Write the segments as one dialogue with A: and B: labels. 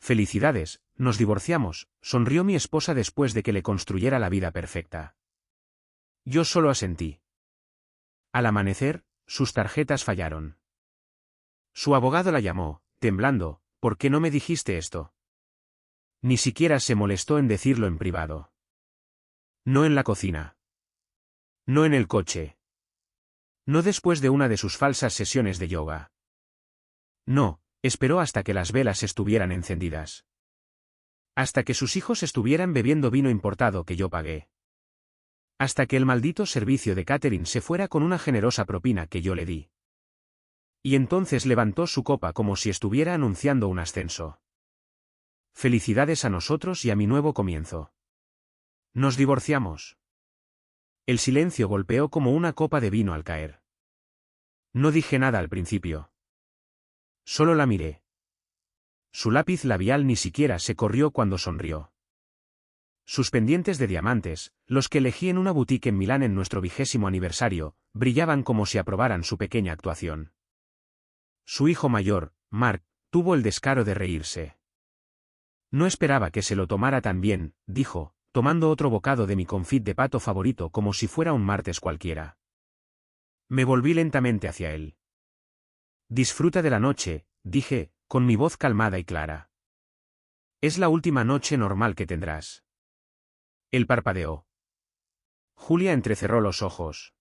A: Felicidades, nos divorciamos, sonrió mi esposa después de que le construyera la vida perfecta. Yo solo asentí. Al amanecer, sus tarjetas fallaron. Su abogado la llamó, temblando, ¿por qué no me dijiste esto? Ni siquiera se molestó en decirlo en privado. No en la cocina. No en el coche. No después de una de sus falsas sesiones de yoga. No, esperó hasta que las velas estuvieran encendidas. Hasta que sus hijos estuvieran bebiendo vino importado que yo pagué. Hasta que el maldito servicio de catering se fuera con una generosa propina que yo le di. Y entonces levantó su copa como si estuviera anunciando un ascenso. Felicidades a nosotros y a mi nuevo comienzo. Nos divorciamos. El silencio golpeó como una copa de vino al caer. No dije nada al principio. Solo la miré. Su lápiz labial ni siquiera se corrió cuando sonrió. Sus pendientes de diamantes, los que elegí en una boutique en Milán en nuestro 20º aniversario, brillaban como si aprobaran su pequeña actuación. Su hijo mayor, Mark, tuvo el descaro de reírse. No esperaba que se lo tomara tan bien, dijo, tomando otro bocado de mi confit de pato favorito como si fuera un martes cualquiera. Me volví lentamente hacia él. Disfruta de la noche, dije, con mi voz calmada y clara. Es la última noche normal que tendrás. Él parpadeó. Julia entrecerró los ojos.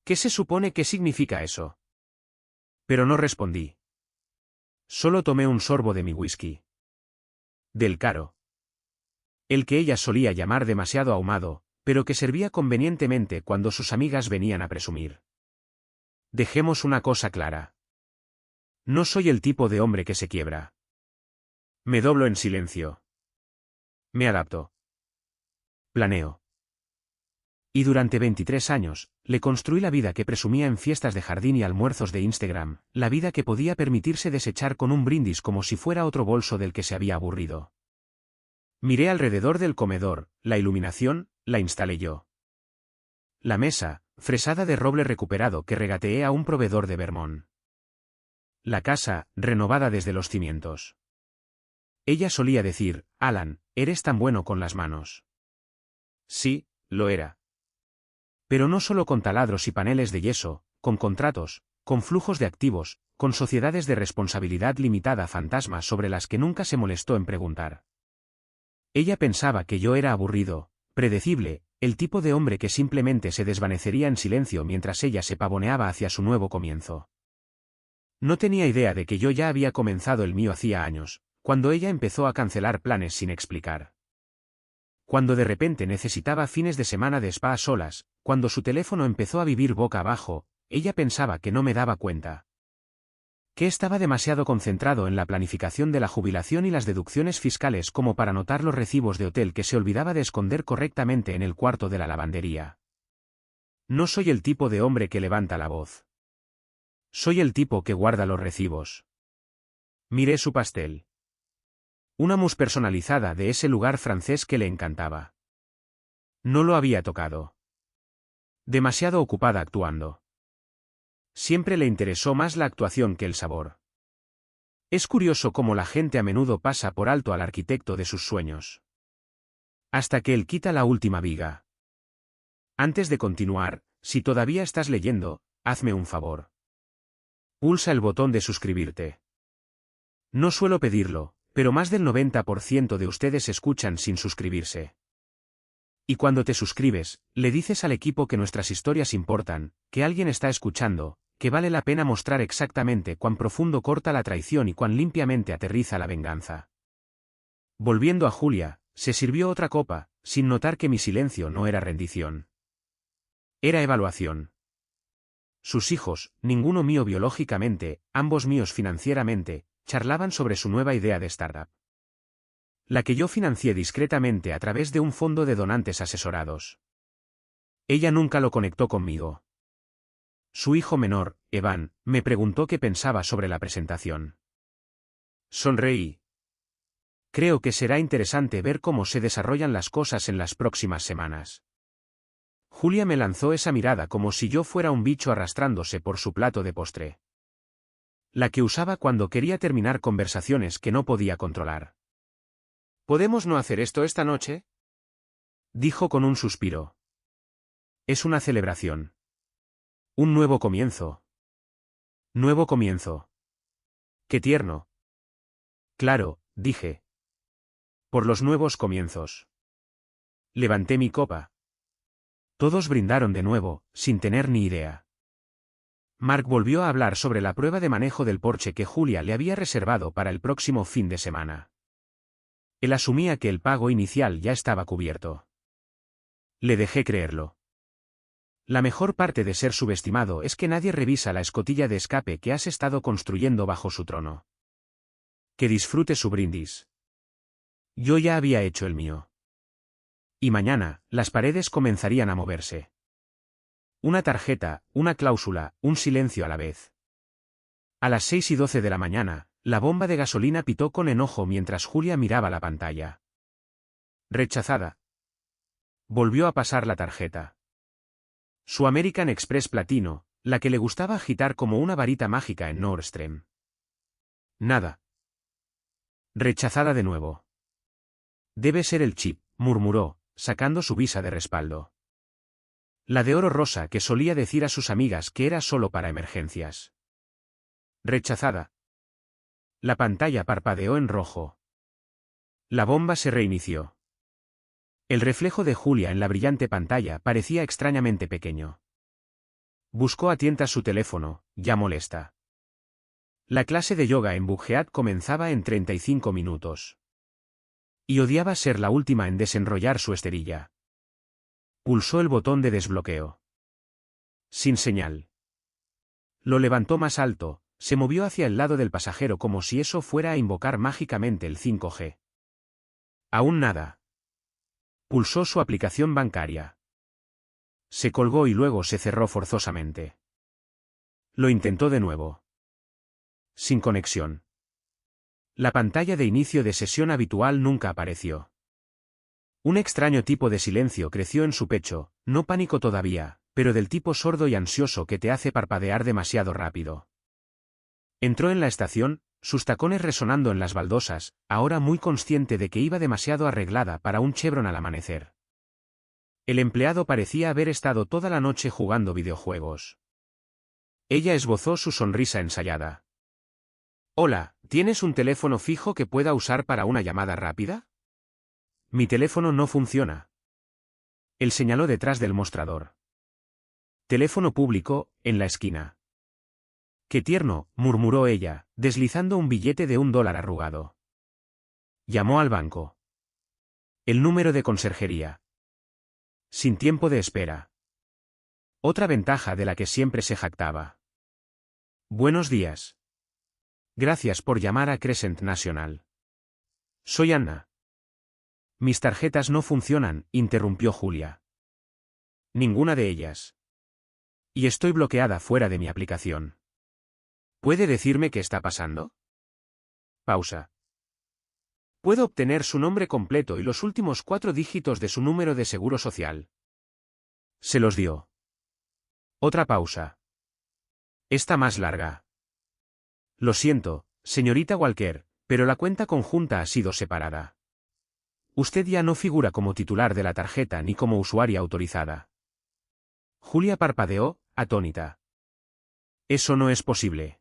A: ¿Qué se supone que significa eso? Pero no respondí. Solo tomé un sorbo de mi whisky. Del caro. El que ella solía llamar demasiado ahumado, pero que servía convenientemente cuando sus amigas venían a presumir. Dejemos una cosa clara. No soy el tipo de hombre que se quiebra. Me doblo en silencio. Me adapto. Planeo. Y durante 23 años, le construí la vida que presumía en fiestas de jardín y almuerzos de Instagram, la vida que podía permitirse desechar con un brindis como si fuera otro bolso del que se había aburrido. Miré alrededor del comedor, la iluminación, la instalé yo. La mesa, fresada de roble recuperado que regateé a un proveedor de Vermont. La casa, renovada desde los cimientos. Ella solía decir, Alan, eres tan bueno con las manos. Sí, lo era. Pero no solo con taladros y paneles de yeso, con contratos, con flujos de activos, con sociedades de responsabilidad limitada fantasmas sobre las que nunca se molestó en preguntar. Ella pensaba que yo era aburrido, predecible, el tipo de hombre que simplemente se desvanecería en silencio mientras ella se pavoneaba hacia su nuevo comienzo. No tenía idea de que yo ya había comenzado el mío hacía años, cuando ella empezó a cancelar planes sin explicar. Cuando de repente necesitaba fines de semana de spa a solas, cuando su teléfono empezó a vivir boca abajo, ella pensaba que no me daba cuenta. Que estaba demasiado concentrado en la planificación de la jubilación y las deducciones fiscales como para notar los recibos de hotel que se olvidaba de esconder correctamente en el cuarto de la lavandería. No soy el tipo de hombre que levanta la voz. Soy el tipo que guarda los recibos. Miré su pastel. Una mousse personalizada de ese lugar francés que le encantaba. No lo había tocado. Demasiado ocupada actuando. Siempre le interesó más la actuación que el sabor. Es curioso cómo la gente a menudo pasa por alto al arquitecto de sus sueños. Hasta que él quita la última viga. Antes de continuar, si todavía estás leyendo, hazme un favor. Pulsa el botón de suscribirte. No suelo pedirlo, pero más del 90% de ustedes escuchan sin suscribirse. Y cuando te suscribes, le dices al equipo que nuestras historias importan, que alguien está escuchando, que vale la pena mostrar exactamente cuán profundo corta la traición y cuán limpiamente aterriza la venganza. Volviendo a Julia, se sirvió otra copa, sin notar que mi silencio no era rendición. Era evaluación. Sus hijos, ninguno mío biológicamente, ambos míos financieramente, charlaban sobre su nueva idea de startup. La que yo financié discretamente a través de un fondo de donantes asesorados. Ella nunca lo conectó conmigo. Su hijo menor, Evan, me preguntó qué pensaba sobre la presentación. Sonreí. Creo que será interesante ver cómo se desarrollan las cosas en las próximas semanas. Julia me lanzó esa mirada como si yo fuera un bicho arrastrándose por su plato de postre. La que usaba cuando quería terminar conversaciones que no podía controlar. ¿Podemos no hacer esto esta noche?, dijo con un suspiro. Es una celebración. Un nuevo comienzo. Nuevo comienzo. ¡Qué tierno! Claro, dije. Por los nuevos comienzos. Levanté mi copa. Todos brindaron de nuevo, sin tener ni idea. Mark volvió a hablar sobre la prueba de manejo del Porsche que Julia le había reservado para el próximo fin de semana. Él asumía que el pago inicial ya estaba cubierto. Le dejé creerlo. La mejor parte de ser subestimado es que nadie revisa la escotilla de escape que has estado construyendo bajo su trono. Que disfrute su brindis. Yo ya había hecho el mío. Y mañana, las paredes comenzarían a moverse. Una tarjeta, una cláusula, un silencio a la vez. A las 6:12 de la mañana, la bomba de gasolina pitó con enojo mientras Julia miraba la pantalla. Rechazada. Volvió a pasar la tarjeta. Su American Express Platino, la que le gustaba agitar como una varita mágica en Nordstrom. Nada. Rechazada de nuevo. Debe ser el chip, murmuró, sacando su visa de respaldo. La de oro rosa que solía decir a sus amigas que era solo para emergencias. Rechazada. La pantalla parpadeó en rojo. La bomba se reinició. El reflejo de Julia en la brillante pantalla parecía extrañamente pequeño. Buscó a tientas su teléfono, ya molesta. La clase de yoga en Buckhead comenzaba en 35 minutos. Y odiaba ser la última en desenrollar su esterilla. Pulsó el botón de desbloqueo. Sin señal. Lo levantó más alto, se movió hacia el lado del pasajero como si eso fuera a invocar mágicamente el 5G. Aún nada. Pulsó su aplicación bancaria. Se colgó y luego se cerró forzosamente. Lo intentó de nuevo. Sin conexión. La pantalla de inicio de sesión habitual nunca apareció. Un extraño tipo de silencio creció en su pecho, no pánico todavía, pero del tipo sordo y ansioso que te hace parpadear demasiado rápido. Entró en la estación, sus tacones resonando en las baldosas, ahora muy consciente de que iba demasiado arreglada para un Chevron al amanecer. El empleado parecía haber estado toda la noche jugando videojuegos. Ella esbozó su sonrisa ensayada. Hola, ¿tienes un teléfono fijo que pueda usar para una llamada rápida? Mi teléfono no funciona. Él señaló detrás del mostrador. Teléfono público, en la esquina. Qué tierno, murmuró ella, deslizando un billete de $1 arrugado. Llamó al banco. El número de conserjería. Sin tiempo de espera. Otra ventaja de la que siempre se jactaba. Buenos días. Gracias por llamar a Crescent National. Soy Anna. Mis tarjetas no funcionan, interrumpió Julia. Ninguna de ellas. Y estoy bloqueada fuera de mi aplicación. ¿Puede decirme qué está pasando? Pausa. ¿Puedo obtener su nombre completo y los últimos 4 dígitos de su número de seguro social? Se los dio. Otra pausa. Esta más larga. Lo siento, señorita Walker, pero la cuenta conjunta ha sido separada. Usted ya no figura como titular de la tarjeta ni como usuaria autorizada. Julia parpadeó, atónita. Eso no es posible.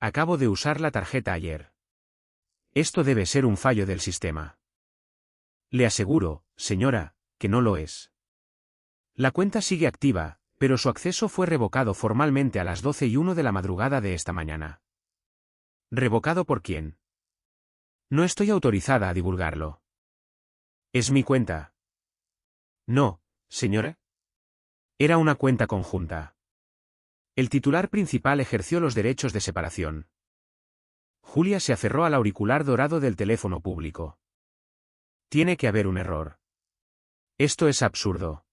A: Acabo de usar la tarjeta ayer. Esto debe ser un fallo del sistema. Le aseguro, señora, que no lo es. La cuenta sigue activa, pero su acceso fue revocado formalmente a las 12:01 de la madrugada de esta mañana. ¿Revocado por quién? No estoy autorizada a divulgarlo. ¿Es mi cuenta? No, señora. Era una cuenta conjunta. El titular principal ejerció los derechos de separación. Julia se aferró al auricular dorado del teléfono público. Tiene que haber un error. Esto es absurdo.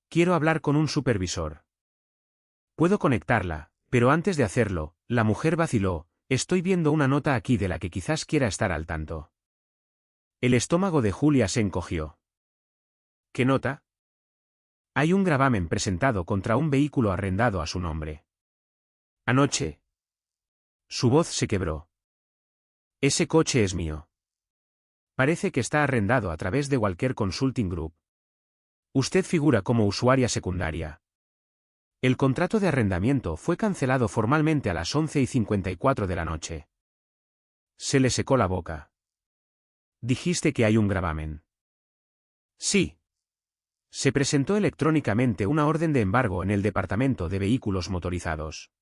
A: Quiero hablar con un supervisor. Puedo conectarla, pero antes de hacerlo, la mujer vaciló. Estoy viendo una nota aquí de la que quizás quiera estar al tanto. El estómago de Julia se encogió. ¿Qué nota? Hay un gravamen presentado contra un vehículo arrendado a su nombre. Anoche. Su voz se quebró. Ese coche es mío. Parece que está arrendado a través de Walker Consulting Group. Usted figura como usuaria secundaria. El contrato de arrendamiento fue cancelado formalmente a las 11:54 de la noche. Se le secó la boca. Dijiste que hay un gravamen. Sí. Se presentó electrónicamente una orden de embargo en el Departamento de Vehículos Motorizados.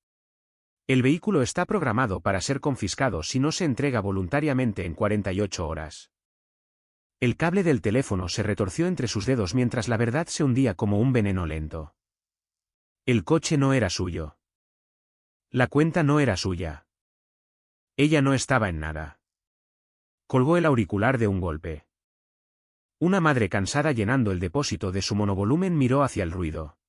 A: El vehículo está programado para ser confiscado si no se entrega voluntariamente en 48 horas. El cable del teléfono se retorció entre sus dedos mientras la verdad se hundía como un veneno lento. El coche no era suyo. La cuenta no era suya. Ella no estaba en nada. Colgó el auricular de un golpe. Una madre cansada llenando el depósito de su monovolumen miró hacia el ruido.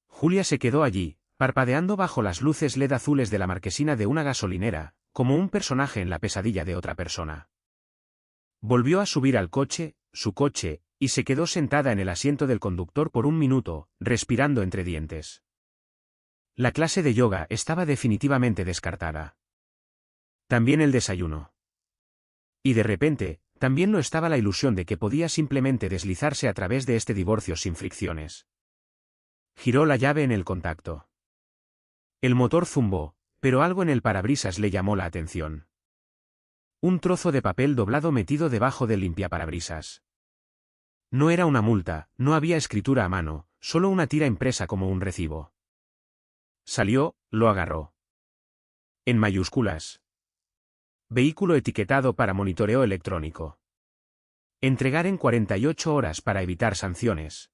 A: Julia se quedó allí, parpadeando bajo las luces LED azules de la marquesina de una gasolinera, como un personaje en la pesadilla de otra persona. Volvió a subir al coche, su coche, y se quedó sentada en el asiento del conductor por un minuto, respirando entre dientes. La clase de yoga estaba definitivamente descartada. También el desayuno. Y de repente, también lo estaba la ilusión de que podía simplemente deslizarse a través de este divorcio sin fricciones. Giró la llave en el contacto. El motor zumbó, pero algo en el parabrisas le llamó la atención. Un trozo de papel doblado metido debajo del limpiaparabrisas. No era una multa, no había escritura a mano, solo una tira impresa como un recibo. Salió, lo agarró. En mayúsculas. Vehículo etiquetado para monitoreo electrónico. Entregar en 48 horas para evitar sanciones.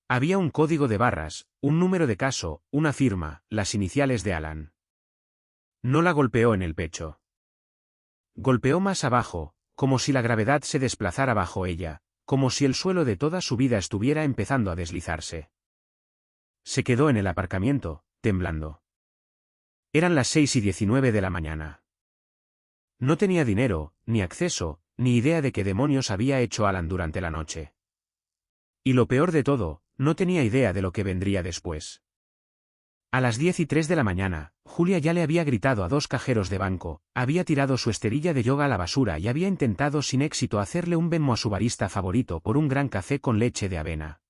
A: Había un código de barras, un número de caso, una firma, las iniciales de Alan. No la golpeó en el pecho. Golpeó más abajo, como si la gravedad se desplazara bajo ella, como si el suelo de toda su vida estuviera empezando a deslizarse. Se quedó en el aparcamiento, temblando. Eran las 6:19 de la mañana. No tenía dinero, ni acceso, ni idea de qué demonios había hecho Alan durante la noche. Y lo peor de todo, no tenía idea de lo que vendría después. A las 10:03 de la mañana, Julia ya le había gritado a 2 cajeros de banco, había tirado su esterilla de yoga a la basura y había intentado sin éxito hacerle un Venmo a su barista favorito por un gran café con leche de avena.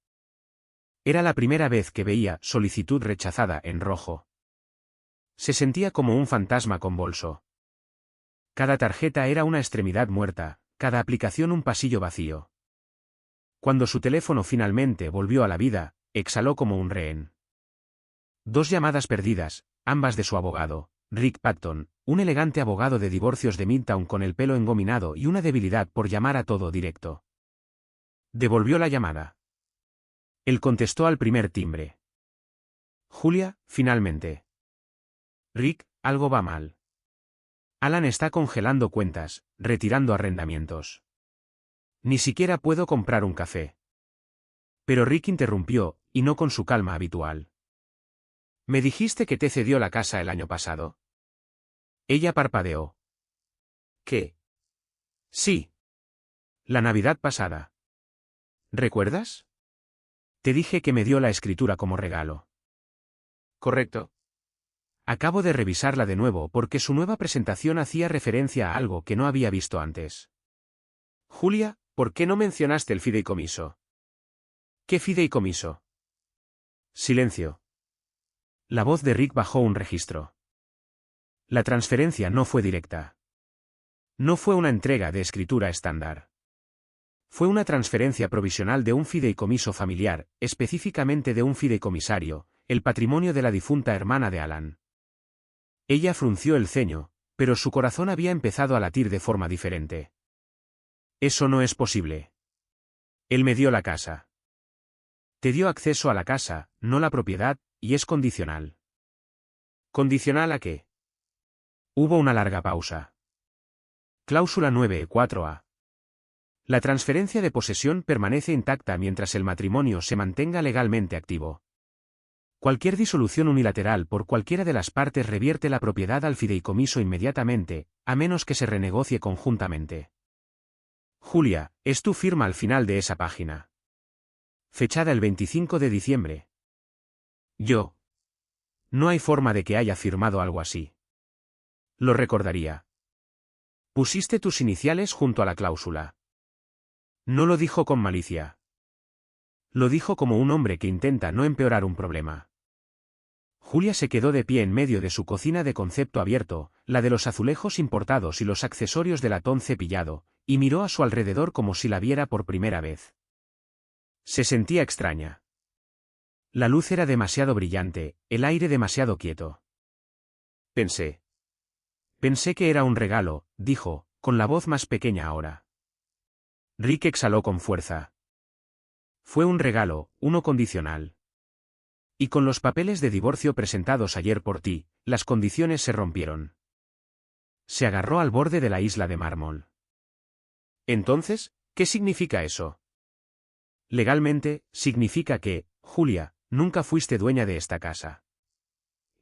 A: Era la primera vez que veía solicitud rechazada en rojo. Se sentía como un fantasma con bolso. Cada tarjeta era una extremidad muerta, cada aplicación un pasillo vacío. Cuando su teléfono finalmente volvió a la vida, exhaló como un rehén. 2 llamadas perdidas, ambas de su abogado, Rick Patton, un elegante abogado de divorcios de Midtown con el pelo engominado y una debilidad por llamar a todo directo. Devolvió la llamada. Él contestó al primer timbre. Julia, finalmente. Rick, algo va mal. Alan está congelando cuentas, retirando arrendamientos. Ni siquiera puedo comprar un café. Pero Rick interrumpió, y no con su calma habitual. Me dijiste que te cedió la casa el año pasado. Ella parpadeó. ¿Qué? Sí. La Navidad pasada. ¿Recuerdas? Te dije que me dio la escritura como regalo. Correcto. Acabo de revisarla de nuevo porque su nueva presentación hacía referencia a algo que no había visto antes. Julia, ¿por qué no mencionaste el fideicomiso? ¿Qué fideicomiso? Silencio. La voz de Rick bajó un registro. La transferencia no fue directa. No fue una entrega de escritura estándar. Fue una transferencia provisional de un fideicomiso familiar, específicamente de un fideicomisario, el patrimonio de la difunta hermana de Alan. Ella frunció el ceño, pero su corazón había empezado a latir de forma diferente. Eso no es posible. Él me dio la casa. Te dio acceso a la casa, no la propiedad, y es condicional. ¿Condicional a qué? Hubo una larga pausa. Cláusula 9.4a. La transferencia de posesión permanece intacta mientras el matrimonio se mantenga legalmente activo. Cualquier disolución unilateral por cualquiera de las partes revierte la propiedad al fideicomiso inmediatamente, a menos que se renegocie conjuntamente. Julia, es tu firma al final de esa página. Fechada el 25 de diciembre. Yo. No hay forma de que haya firmado algo así. Lo recordaría. Pusiste tus iniciales junto a la cláusula. No lo dijo con malicia. Lo dijo como un hombre que intenta no empeorar un problema. Julia se quedó de pie en medio de su cocina de concepto abierto, la de los azulejos importados y los accesorios de latón cepillado, y miró a su alrededor como si la viera por primera vez. Se sentía extraña. La luz era demasiado brillante, el aire demasiado quieto. Pensé que era un regalo, dijo, con la voz más pequeña ahora. Rick exhaló con fuerza. Fue un regalo, uno condicional. Y con los papeles de divorcio presentados ayer por ti, las condiciones se rompieron. Se agarró al borde de la isla de mármol. Entonces, ¿qué significa eso? Legalmente, significa que, Julia, nunca fuiste dueña de esta casa.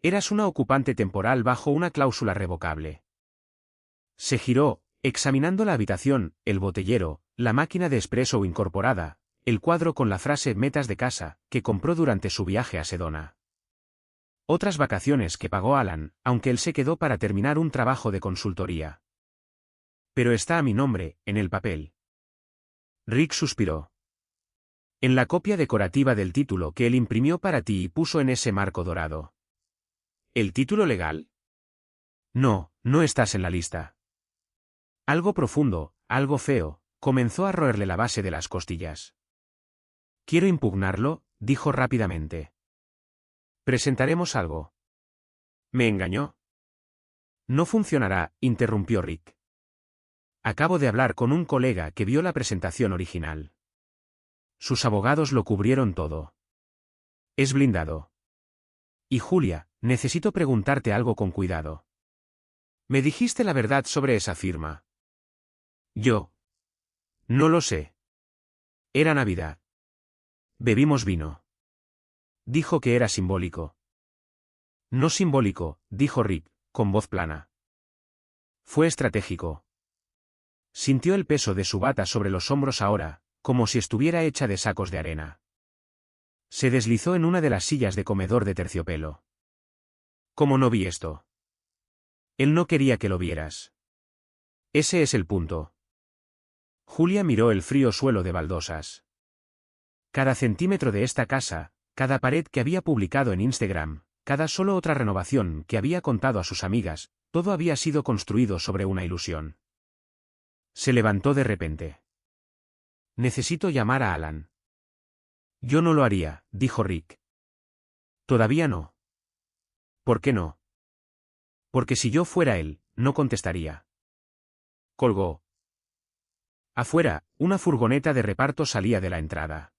A: Eras una ocupante temporal bajo una cláusula revocable. Se giró, examinando la habitación, el botellero, la máquina de espresso incorporada, el cuadro con la frase metas de casa, que compró durante su viaje a Sedona. Otras vacaciones que pagó Alan, aunque él se quedó para terminar un trabajo de consultoría. Pero está a mi nombre, en el papel. Rick suspiró. En la copia decorativa del título que él imprimió para ti y puso en ese marco dorado. ¿El título legal? No, no estás en la lista. Algo profundo, algo feo, comenzó a roerle la base de las costillas. Quiero impugnarlo, dijo rápidamente. Presentaremos algo. ¿Me engañó? No funcionará, interrumpió Rick. Acabo de hablar con un colega que vio la presentación original. Sus abogados lo cubrieron todo. Es blindado. Y Julia, necesito preguntarte algo con cuidado. ¿Me dijiste la verdad sobre esa firma? Yo. No lo sé. Era Navidad. Bebimos vino. Dijo que era simbólico. No simbólico, dijo Rick, con voz plana. Fue estratégico. Sintió el peso de su bata sobre los hombros ahora, como si estuviera hecha de sacos de arena. Se deslizó en una de las sillas de comedor de terciopelo. ¿Cómo no vi esto? Él no quería que lo vieras. Ese es el punto. Julia miró el frío suelo de baldosas. Cada centímetro de esta casa, cada pared que había publicado en Instagram, cada solo otra renovación que había contado a sus amigas, todo había sido construido sobre una ilusión. Se levantó de repente. Necesito llamar a Alan. Yo no lo haría, dijo Rick. Todavía no. ¿Por qué no? Porque si yo fuera él, no contestaría. Colgó. Afuera, una furgoneta de reparto salía de la entrada.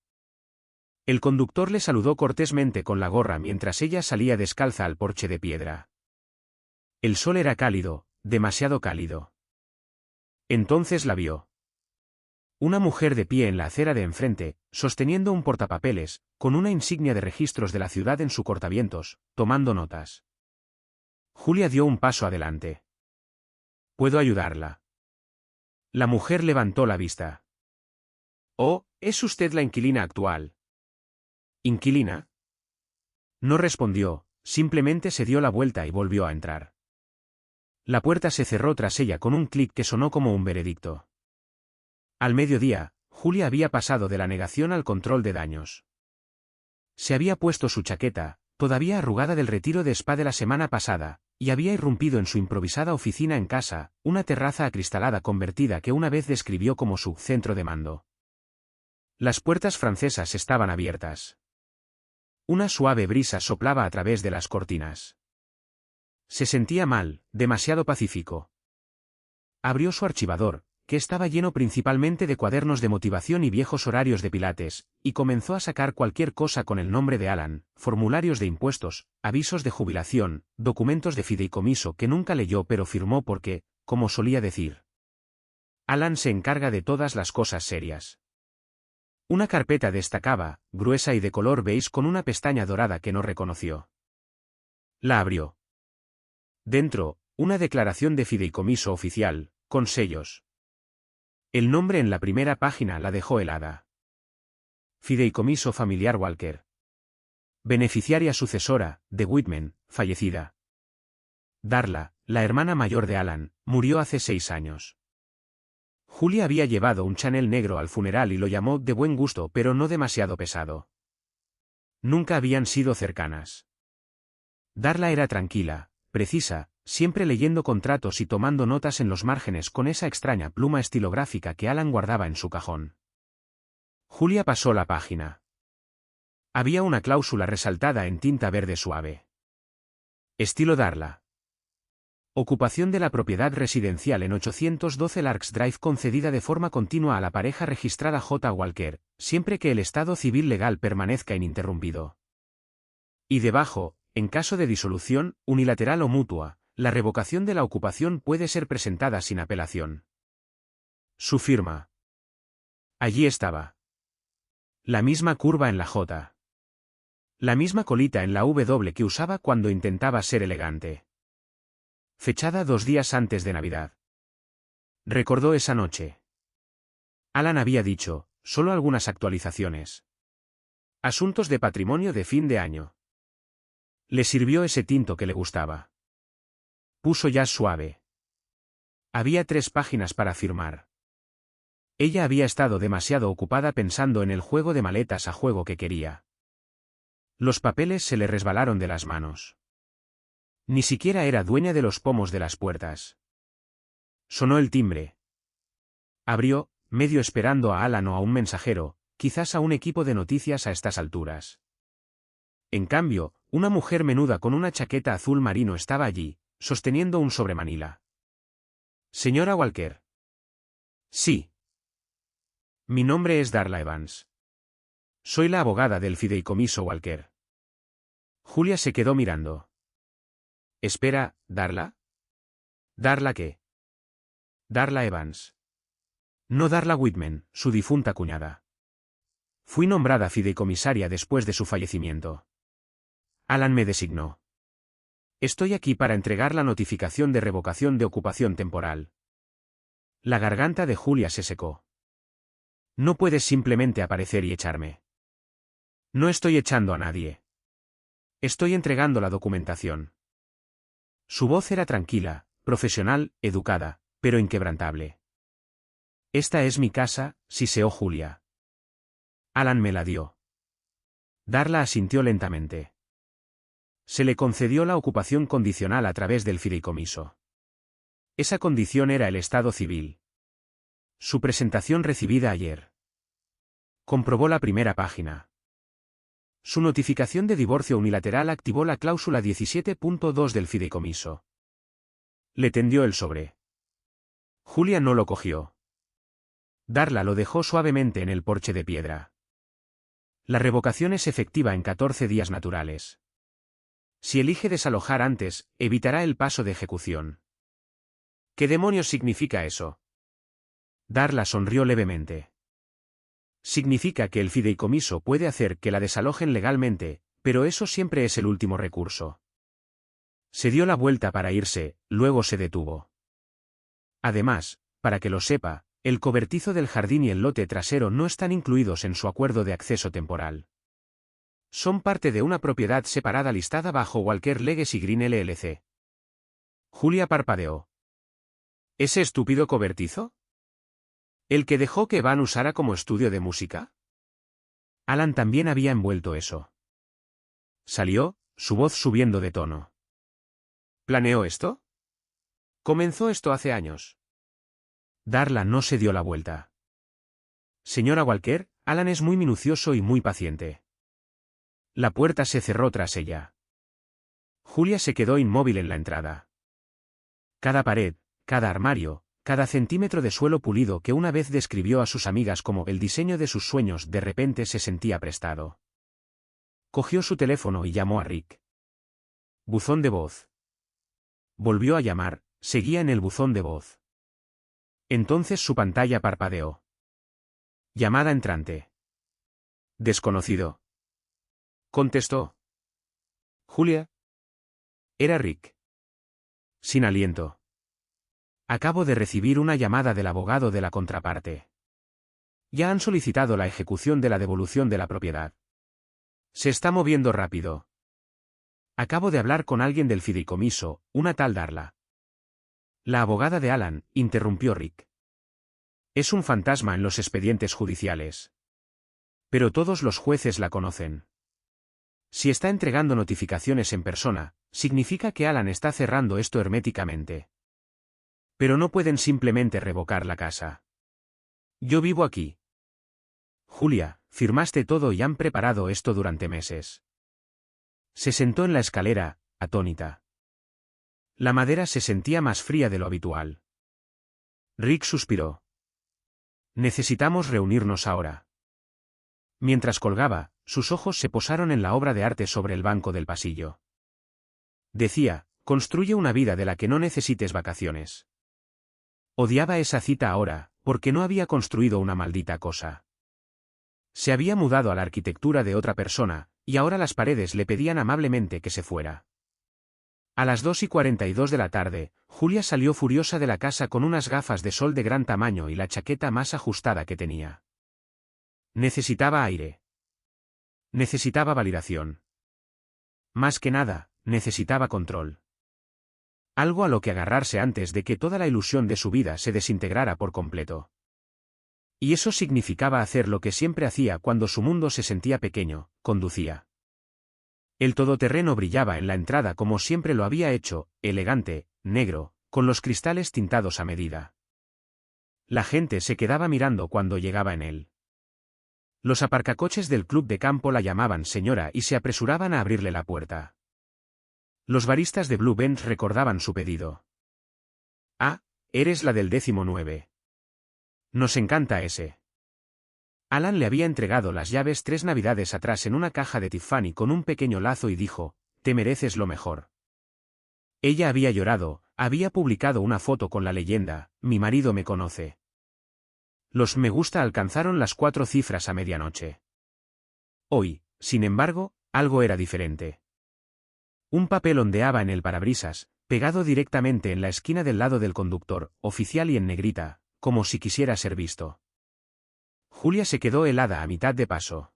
A: El conductor le saludó cortésmente con la gorra mientras ella salía descalza al porche de piedra. El sol era cálido, demasiado cálido. Entonces la vio. Una mujer de pie en la acera de enfrente, sosteniendo un portapapeles, con una insignia de registros de la ciudad en su cortavientos, tomando notas. Julia dio un paso adelante. ¿Puedo ayudarla? La mujer levantó la vista. Oh, ¿es usted la inquilina actual? ¿Inquilina? No respondió, simplemente se dio la vuelta y volvió a entrar. La puerta se cerró tras ella con un clic que sonó como un veredicto. Al mediodía, Julia había pasado de la negación al control de daños. Se había puesto su chaqueta, todavía arrugada del retiro de spa de la semana pasada, y había irrumpido en su improvisada oficina en casa, una terraza acristalada convertida que una vez describió como su centro de mando. Las puertas francesas estaban abiertas. Una suave brisa soplaba a través de las cortinas. Se sentía mal, demasiado pacífico. Abrió su archivador, que estaba lleno principalmente de cuadernos de motivación y viejos horarios de pilates, y comenzó a sacar cualquier cosa con el nombre de Alan, formularios de impuestos, avisos de jubilación, documentos de fideicomiso que nunca leyó pero firmó porque, como solía decir, Alan se encarga de todas las cosas serias. Una carpeta destacaba, gruesa y de color beige con una pestaña dorada que no reconoció. La abrió. Dentro, una declaración de fideicomiso oficial, con sellos. El nombre en la primera página la dejó helada. Fideicomiso familiar Walker. Beneficiaria sucesora, de Whitman, fallecida. Darla, la hermana mayor de Alan, murió hace 6 años. Julia había llevado un Chanel negro al funeral y lo llamó de buen gusto pero no demasiado pesado. Nunca habían sido cercanas. Darla era tranquila, precisa, siempre leyendo contratos y tomando notas en los márgenes con esa extraña pluma estilográfica que Alan guardaba en su cajón. Julia pasó la página. Había una cláusula resaltada en tinta verde suave. Estilo Darla. Ocupación de la propiedad residencial en 812 Larks Drive concedida de forma continua a la pareja registrada J. Walker, siempre que el estado civil legal permanezca ininterrumpido. Y debajo, en caso de disolución, unilateral o mutua, la revocación de la ocupación puede ser presentada sin apelación. Su firma. Allí estaba. La misma curva en la J. La misma colita en la W que usaba cuando intentaba ser elegante. Fechada 2 días antes de Navidad. Recordó esa noche. Alan había dicho, solo algunas actualizaciones. Asuntos de patrimonio de fin de año. Le sirvió ese tinto que le gustaba. Puso jazz suave. Había 3 páginas para firmar. Ella había estado demasiado ocupada pensando en el juego de maletas a juego que quería. Los papeles se le resbalaron de las manos. Ni siquiera era dueña de los pomos de las puertas. Sonó el timbre. Abrió, medio esperando a Alan o a un mensajero, quizás a un equipo de noticias a estas alturas. En cambio, una mujer menuda con una chaqueta azul marino estaba allí, sosteniendo un sobremanila. «Señora Walker». «Sí». «Mi nombre es Darla Evans. Soy la abogada del fideicomiso Walker». Julia se quedó mirando. «Espera, ¿Darla? ¿Darla qué?» «Darla Evans. No Darla Whitman, su difunta cuñada. Fui nombrada fideicomisaria después de su fallecimiento. Alan me designó. Estoy aquí para entregar la notificación de revocación de ocupación temporal». La garganta de Julia se secó. «No puedes simplemente aparecer y echarme». «No estoy echando a nadie. Estoy entregando la documentación». Su voz era tranquila, profesional, educada, pero inquebrantable. «Esta es mi casa», siseó Julia. «Alan me la dio». Darla asintió lentamente. Se le concedió la ocupación condicional a través del fideicomiso. Esa condición era el estado civil. Su presentación recibida ayer. Comprobó la primera página. Su notificación de divorcio unilateral activó la cláusula 17.2 del fideicomiso. Le tendió el sobre. Julia no lo cogió. Darla lo dejó suavemente en el porche de piedra. La revocación es efectiva en 14 días naturales. Si elige desalojar antes, evitará el paso de ejecución. ¿Qué demonios significa eso? Darla sonrió levemente. Significa que el fideicomiso puede hacer que la desalojen legalmente, pero eso siempre es el último recurso. Se dio la vuelta para irse, luego se detuvo. Además, para que lo sepa, el cobertizo del jardín y el lote trasero no están incluidos en su acuerdo de acceso temporal. Son parte de una propiedad separada listada bajo Walker Legacy Green LLC. Julia parpadeó. ¿Ese estúpido cobertizo? ¿El que dejó que Van usara como estudio de música? Alan también había envuelto eso. Salió, su voz subiendo de tono. ¿Planeó esto? Comenzó esto hace años. Darla no se dio la vuelta. Señora Walker, Alan es muy minucioso y muy paciente. La puerta se cerró tras ella. Julia se quedó inmóvil en la entrada. Cada pared, cada armario, cada centímetro de suelo pulido que una vez describió a sus amigas como el diseño de sus sueños de repente se sentía prestado. Cogió su teléfono y llamó a Rick. Buzón de voz. Volvió a llamar, seguía en el buzón de voz. Entonces su pantalla parpadeó. Llamada entrante. Desconocido. Contestó. Julia. Era Rick. Sin aliento. Acabo de recibir una llamada del abogado de la contraparte. Ya han solicitado la ejecución de la devolución de la propiedad. Se está moviendo rápido. Acabo de hablar con alguien del fideicomiso, una tal Darla. La abogada de Alan, interrumpió Rick. Es un fantasma en los expedientes judiciales. Pero todos los jueces la conocen. Si está entregando notificaciones en persona, significa que Alan está cerrando esto herméticamente. Pero no pueden simplemente revocar la casa. Yo vivo aquí. Julia, firmaste todo y han preparado esto durante meses. Se sentó en la escalera, atónita. La madera se sentía más fría de lo habitual. Rick suspiró. Necesitamos reunirnos ahora. Mientras colgaba, sus ojos se posaron en la obra de arte sobre el banco del pasillo. Decía, construye una vida de la que no necesites vacaciones. Odiaba esa cita ahora, porque no había construido una maldita cosa. Se había mudado a la arquitectura de otra persona, y ahora las paredes le pedían amablemente que se fuera. A las 2:42 de la tarde, Julia salió furiosa de la casa con unas gafas de sol de gran tamaño y la chaqueta más ajustada que tenía. Necesitaba aire. Necesitaba validación. Más que nada, necesitaba control. Algo a lo que agarrarse antes de que toda la ilusión de su vida se desintegrara por completo. Y eso significaba hacer lo que siempre hacía cuando su mundo se sentía pequeño, conducía. El todoterreno brillaba en la entrada como siempre lo había hecho, elegante, negro, con los cristales tintados a medida. La gente se quedaba mirando cuando llegaba en él. Los aparcacoches del club de campo la llamaban señora y se apresuraban a abrirle la puerta. Los baristas de Blue Bench recordaban su pedido. Ah, eres la del 19. Nos encanta ese. Alan le había entregado las llaves 3 navidades atrás en una caja de Tiffany con un pequeño lazo y dijo, te mereces lo mejor. Ella había llorado, había publicado una foto con la leyenda, mi marido me conoce. Los me gusta alcanzaron las 4 cifras a medianoche. Hoy, sin embargo, algo era diferente. Un papel ondeaba en el parabrisas, pegado directamente en la esquina del lado del conductor, oficial y en negrita, como si quisiera ser visto. Julia se quedó helada a mitad de paso.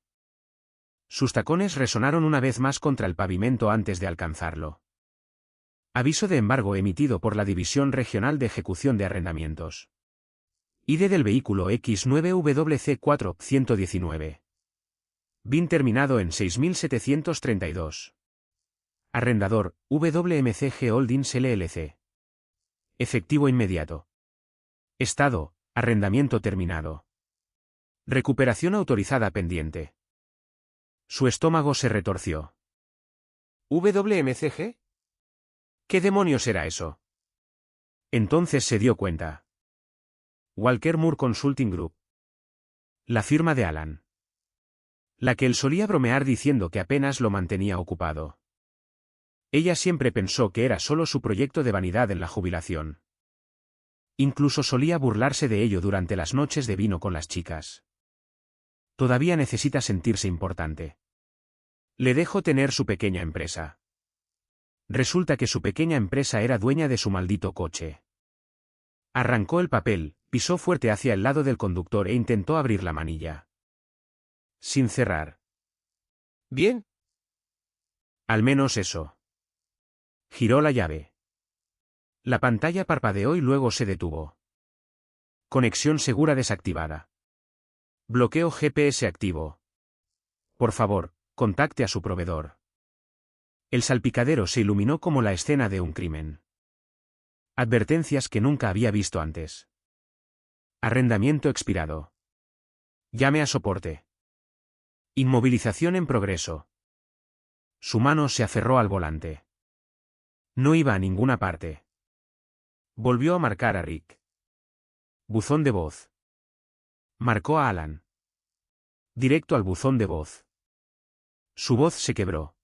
A: Sus tacones resonaron una vez más contra el pavimento antes de alcanzarlo. Aviso de embargo emitido por la División Regional de Ejecución de Arrendamientos. ID del vehículo X9WC4 119. BIN terminado en 6732. Arrendador, WMCG Holdings LLC. Efectivo inmediato. Estado, arrendamiento terminado. Recuperación autorizada pendiente. Su estómago se retorció. ¿WMCG? ¿Qué demonios era eso? Entonces se dio cuenta. Walker Moore Consulting Group. La firma de Alan. La que él solía bromear diciendo que apenas lo mantenía ocupado. Ella siempre pensó que era solo su proyecto de vanidad en la jubilación. Incluso solía burlarse de ello durante las noches de vino con las chicas. Todavía necesita sentirse importante. Le dejó tener su pequeña empresa. Resulta que su pequeña empresa era dueña de su maldito coche. Arrancó el papel, pisó fuerte hacia el lado del conductor e intentó abrir la manilla. Sin cerrar. Bien. Al menos eso. Giró la llave. La pantalla parpadeó y luego se detuvo. Conexión segura desactivada. Bloqueo GPS activo. Por favor, contacte a su proveedor. El salpicadero se iluminó como la escena de un crimen. Advertencias que nunca había visto antes. Arrendamiento expirado. Llame a soporte. Inmovilización en progreso. Su mano se aferró al volante. No iba a ninguna parte. Volvió a marcar a Rick. Buzón de voz. Marcó a Alan. Directo al buzón de voz. Su voz se quebró.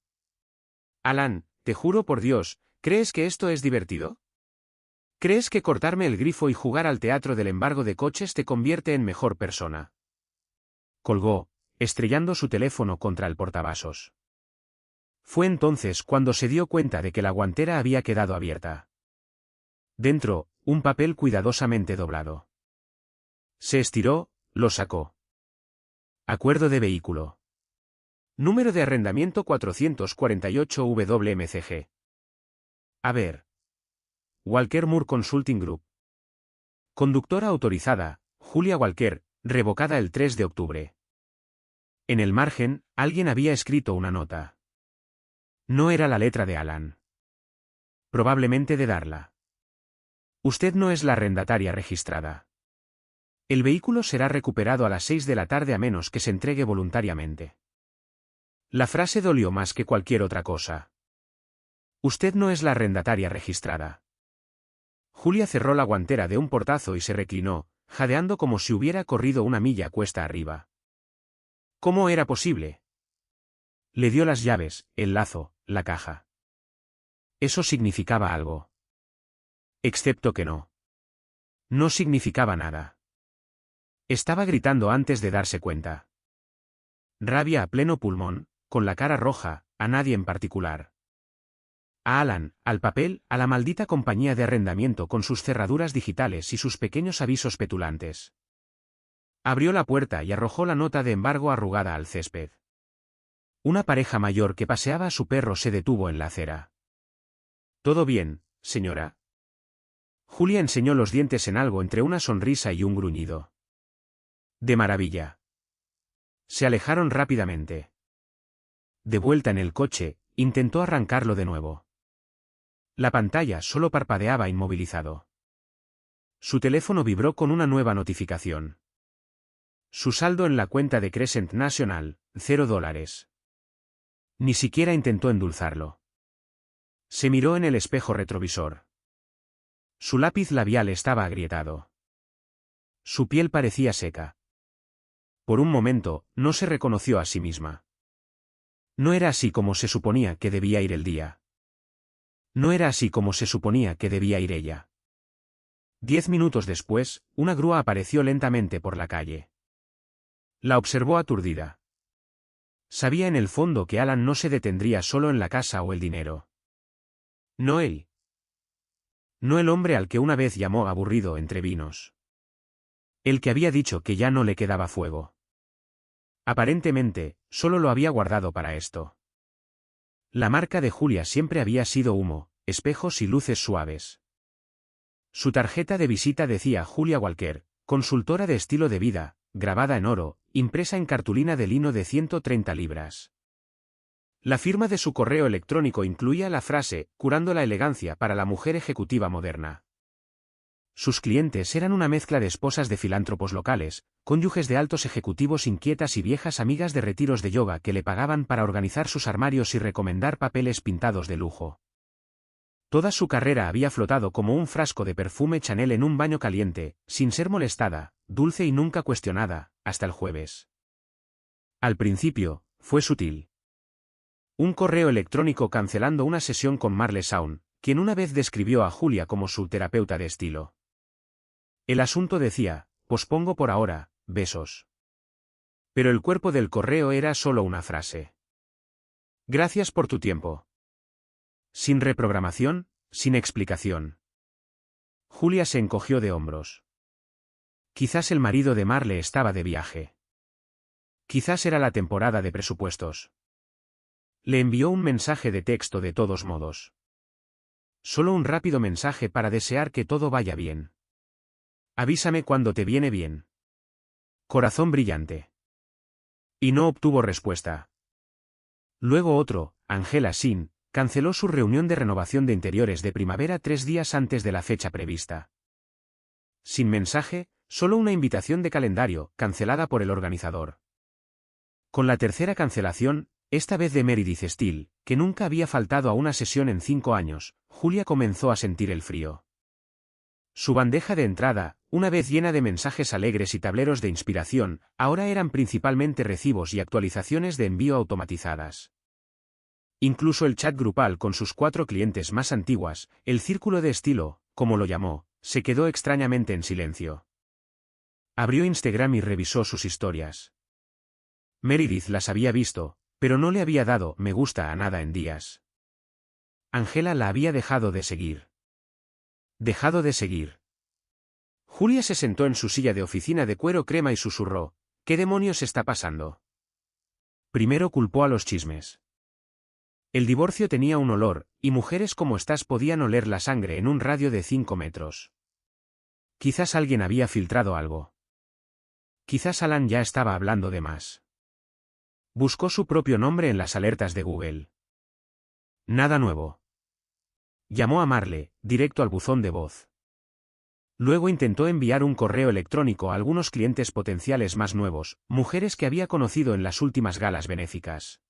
A: Alan, te juro por Dios, ¿crees que esto es divertido? ¿Crees que cortarme el grifo y jugar al teatro del embargo de coches te convierte en mejor persona? Colgó, estrellando su teléfono contra el portavasos. Fue entonces cuando se dio cuenta de que la guantera había quedado abierta. Dentro, un papel cuidadosamente doblado. Se estiró, lo sacó. Acuerdo de vehículo. Número de arrendamiento 448 WMCG. A ver. Walker Moore Consulting Group. Conductora autorizada, Julia Walker, revocada el 3 de octubre. En el margen, alguien había escrito una nota. No era la letra de Alan. Probablemente de Darla. Usted no es la arrendataria registrada. El vehículo será recuperado a las 6 de la tarde a menos que se entregue voluntariamente. La frase dolió más que cualquier otra cosa. Usted no es la arrendataria registrada. Julia cerró la guantera de un portazo y se reclinó, jadeando como si hubiera corrido una milla cuesta arriba. ¿Cómo era posible? Le dio las llaves, el lazo, la caja. Eso significaba algo. Excepto que no. No significaba nada. Estaba gritando antes de darse cuenta. Rabia a pleno pulmón, con la cara roja, a nadie en particular. A Alan, al papel, a la maldita compañía de arrendamiento con sus cerraduras digitales y sus pequeños avisos petulantes. Abrió la puerta y arrojó la nota de embargo arrugada al césped. Una pareja mayor que paseaba a su perro se detuvo en la acera. «¿Todo bien, señora?» Julia enseñó los dientes en algo entre una sonrisa y un gruñido. «De maravilla». Se alejaron rápidamente. De vuelta en el coche, intentó arrancarlo de nuevo. La pantalla solo parpadeaba inmovilizado. Su teléfono vibró con una nueva notificación. Su saldo en la cuenta de Crescent National, $0. Ni siquiera intentó endulzarlo. Se miró en el espejo retrovisor. Su lápiz labial estaba agrietado. Su piel parecía seca. Por un momento, no se reconoció a sí misma. No era así como se suponía que debía ir el día. No era así como se suponía que debía ir ella. 10 minutos después, una grúa apareció lentamente por la calle. La observó aturdida. Sabía en el fondo que Alan no se detendría solo en la casa o el dinero. No él. No el hombre al que una vez llamó aburrido entre vinos. El que había dicho que ya no le quedaba fuego. Aparentemente, solo lo había guardado para esto. La marca de Julia siempre había sido humo, espejos y luces suaves. Su tarjeta de visita decía Julia Walker, consultora de estilo de vida, grabada en oro, impresa en cartulina de lino de 130 libras. La firma de su correo electrónico incluía la frase, curando la elegancia para la mujer ejecutiva moderna. Sus clientes eran una mezcla de esposas de filántropos locales, cónyuges de altos ejecutivos inquietas y viejas amigas de retiros de yoga que le pagaban para organizar sus armarios y recomendar papeles pintados de lujo. Toda su carrera había flotado como un frasco de perfume Chanel en un baño caliente, sin ser molestada, dulce y nunca cuestionada, hasta el jueves. Al principio, fue sutil. Un correo electrónico cancelando una sesión con Marle Saun, quien una vez describió a Julia como su terapeuta de estilo. El asunto decía, pospongo por ahora, besos. Pero el cuerpo del correo era solo una frase. Gracias por tu tiempo. Sin reprogramación, sin explicación. Julia se encogió de hombros. Quizás el marido de Marle estaba de viaje. Quizás era la temporada de presupuestos. Le envió un mensaje de texto de todos modos. Solo un rápido mensaje para desear que todo vaya bien. Avísame cuando te viene bien. Corazón brillante. Y no obtuvo respuesta. Luego otro, Angela Sin, canceló su reunión de renovación de interiores de primavera 3 días antes de la fecha prevista. Sin mensaje, solo una invitación de calendario, cancelada por el organizador. Con la tercera cancelación, esta vez de Meredith Steele, que nunca había faltado a una sesión en 5 años, Julia comenzó a sentir el frío. Su bandeja de entrada, una vez llena de mensajes alegres y tableros de inspiración, ahora eran principalmente recibos y actualizaciones de envío automatizadas. Incluso el chat grupal con sus 4 clientes más antiguas, el círculo de estilo, como lo llamó, se quedó extrañamente en silencio. Abrió Instagram y revisó sus historias. Meredith las había visto, pero no le había dado me gusta a nada en días. Angela la había dejado de seguir. Dejado de seguir. Julia se sentó en su silla de oficina de cuero crema y susurró, ¿qué demonios está pasando? Primero culpó a los chismes. El divorcio tenía un olor, y mujeres como estas podían oler la sangre en un radio de 5 metros. Quizás alguien había filtrado algo. Quizás Alan ya estaba hablando de más. Buscó su propio nombre en las alertas de Google. Nada nuevo. Llamó a Marle, directo al buzón de voz. Luego intentó enviar un correo electrónico a algunos clientes potenciales más nuevos, mujeres que había conocido en las últimas galas benéficas.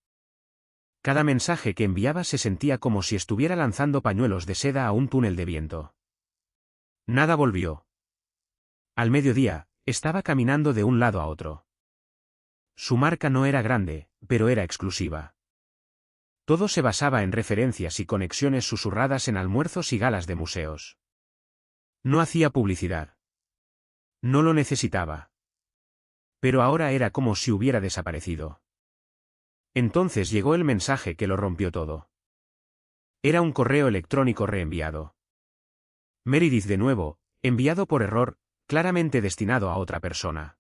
A: Cada mensaje que enviaba se sentía como si estuviera lanzando pañuelos de seda a un túnel de viento. Nada volvió. Al mediodía, estaba caminando de un lado a otro. Su marca no era grande, pero era exclusiva. Todo se basaba en referencias y conexiones susurradas en almuerzos y galas de museos. No hacía publicidad. No lo necesitaba. Pero ahora era como si hubiera desaparecido. Entonces llegó el mensaje que lo rompió todo. Era un correo electrónico reenviado. Meredith de nuevo, enviado por error, claramente destinado a otra persona.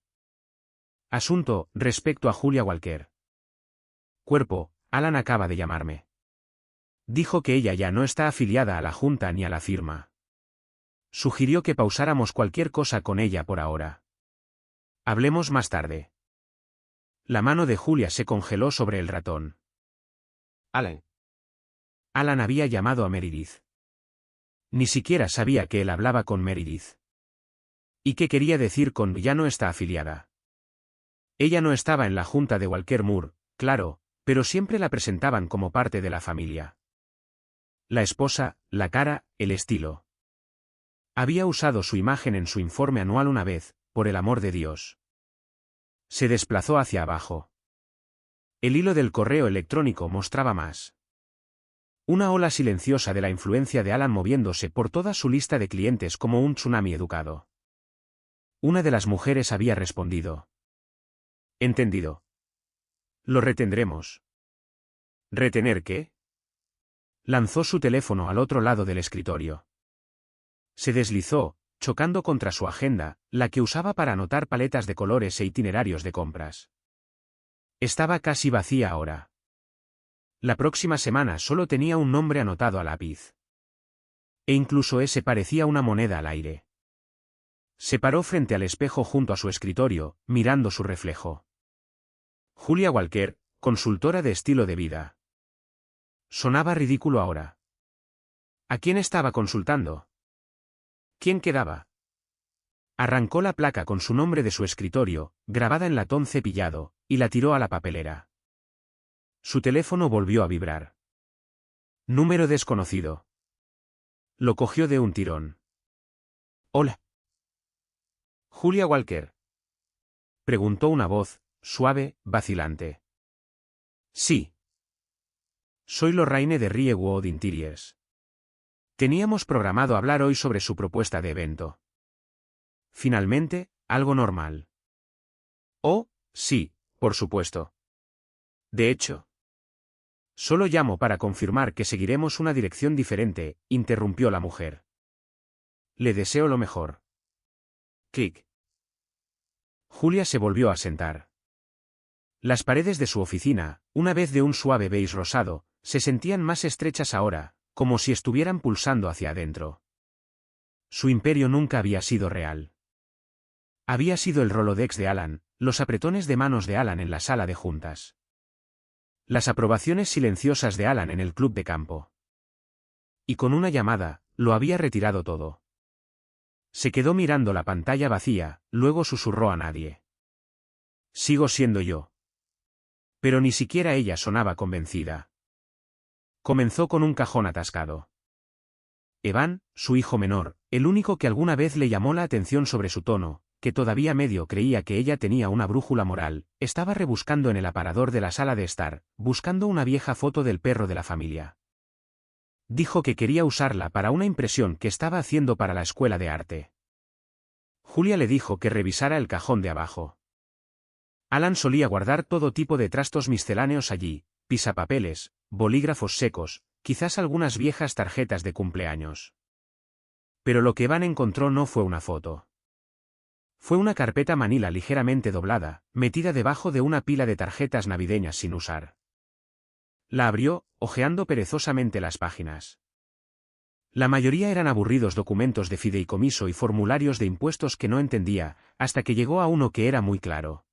A: Asunto, respecto a Julia Walker. Cuerpo, Alan acaba de llamarme. Dijo que ella ya no está afiliada a la Junta ni a la firma. Sugirió que pausáramos cualquier cosa con ella por ahora. Hablemos más tarde. La mano de Julia se congeló sobre el ratón.
B: Alan.
A: Alan había llamado a Meredith. Ni siquiera sabía que él hablaba con Meredith. ¿Y qué quería decir con ya no está afiliada? Ella no estaba en la Junta de Walker Moor, claro, pero siempre la presentaban como parte de la familia. La esposa, la cara, el estilo. Había usado su imagen en su informe anual una vez, por el amor de Dios. Se desplazó hacia abajo. El hilo del correo electrónico mostraba más. Una ola silenciosa de la influencia de Alan moviéndose por toda su lista de clientes como un tsunami educado. Una de las mujeres había respondido. Entendido. Lo retendremos. ¿Retener qué? Lanzó su teléfono al otro lado del escritorio. Se deslizó, chocando contra su agenda, la que usaba para anotar paletas de colores e itinerarios de compras. Estaba casi vacía ahora. La próxima semana solo tenía un nombre anotado a lápiz. E incluso ese parecía una moneda al aire. Se paró frente al espejo junto a su escritorio, mirando su reflejo. Julia Walker, consultora de estilo de vida. Sonaba ridículo ahora. ¿A quién estaba consultando? ¿Quién quedaba? Arrancó la placa con su nombre de su escritorio, grabada en latón cepillado, y la tiró a la papelera. Su teléfono volvió a vibrar. Número desconocido. Lo cogió de un tirón. Hola. Julia Walker. Preguntó una voz, suave, vacilante. Sí. Soy Lorraine de Riewood Interiors. Teníamos programado hablar hoy sobre su propuesta de evento. Finalmente, algo normal. Oh, sí, por supuesto. De hecho. Solo llamo para confirmar que seguiremos una dirección diferente, interrumpió la mujer. Le deseo lo mejor. Clic. Julia se volvió a sentar. Las paredes de su oficina, una vez de un suave beige rosado, se sentían más estrechas ahora, como si estuvieran pulsando hacia adentro. Su imperio nunca había sido real. Había sido el Rolodex de Alan, los apretones de manos de Alan en la sala de juntas. Las aprobaciones silenciosas de Alan en el club de campo. Y con una llamada, lo había retirado todo. Se quedó mirando la pantalla vacía, luego susurró a nadie. Sigo siendo yo. Pero ni siquiera ella sonaba convencida. Comenzó con un cajón atascado. Evan, su hijo menor, el único que alguna vez le llamó la atención sobre su tono, que todavía medio creía que ella tenía una brújula moral, estaba rebuscando en el aparador de la sala de estar, buscando una vieja foto del perro de la familia. Dijo que quería usarla para una impresión que estaba haciendo para la escuela de arte. Julia le dijo que revisara el cajón de abajo. Alan solía guardar todo tipo de trastos misceláneos allí, pisapapeles, bolígrafos secos, quizás algunas viejas tarjetas de cumpleaños. Pero lo que Evan encontró no fue una foto. Fue una carpeta manila ligeramente doblada, metida debajo de una pila de tarjetas navideñas sin usar. La abrió, hojeando perezosamente las páginas. La mayoría eran aburridos documentos de fideicomiso y formularios de impuestos que no entendía, hasta que llegó a uno que era muy claro.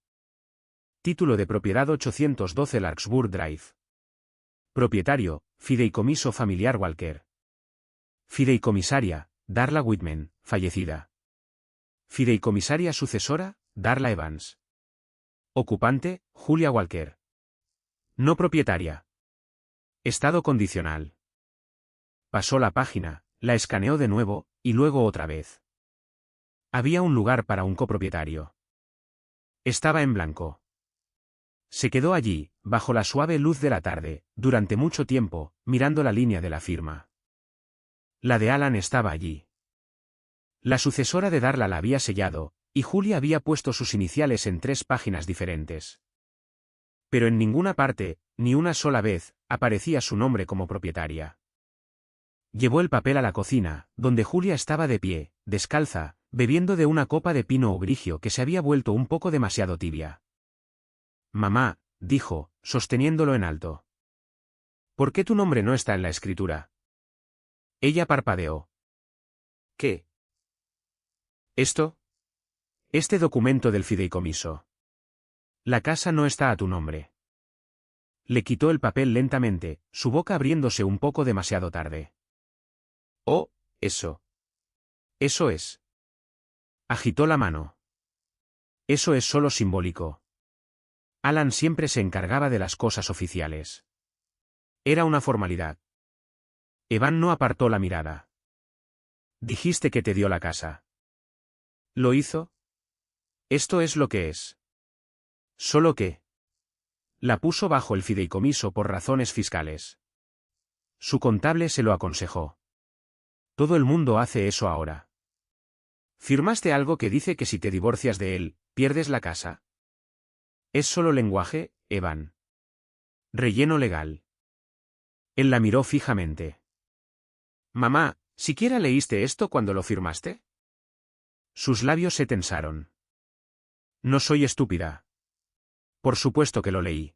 A: Título de propiedad 812 Larkspur Drive. Propietario, Fideicomiso Familiar Walker. Fideicomisaria, Darla Whitman, fallecida. Fideicomisaria sucesora, Darla Evans. Ocupante, Julia Walker. No propietaria. Estado condicional. Pasó la página, la escaneó de nuevo, y luego otra vez. Había un lugar para un copropietario. Estaba en blanco. Se quedó allí, bajo la suave luz de la tarde, durante mucho tiempo, mirando la línea de la firma. La de Alan estaba allí. La sucesora de Darla la había sellado, y Julia había puesto sus iniciales en 3 páginas diferentes. Pero en ninguna parte, ni una sola vez, aparecía su nombre como propietaria. Llevó el papel a la cocina, donde Julia estaba de pie, descalza, bebiendo de una copa de pino ugrigio que se había vuelto un poco demasiado tibia. Mamá, dijo, sosteniéndolo en alto. ¿Por qué tu nombre no está en la escritura? Ella parpadeó.
B: ¿Qué?
A: ¿Esto? Este documento del fideicomiso. La casa no está a tu nombre. Le quitó el papel lentamente, su boca abriéndose un poco demasiado tarde.
B: Oh, eso.
A: Eso es. Agitó la mano. Eso es solo simbólico. Alan siempre se encargaba de las cosas oficiales. Era una formalidad. Evan no apartó la mirada. Dijiste que te dio la casa. ¿Lo hizo? Esto es lo que es. Solo que. La puso bajo el fideicomiso por razones fiscales. Su contable se lo aconsejó. Todo el mundo hace eso ahora. ¿Firmaste algo que dice que si te divorcias de él, pierdes la casa? Es solo lenguaje, Evan. Relleno legal. Él la miró fijamente. Mamá, ¿siquiera leíste esto cuando lo firmaste? Sus labios se tensaron. No soy estúpida. Por supuesto que lo leí.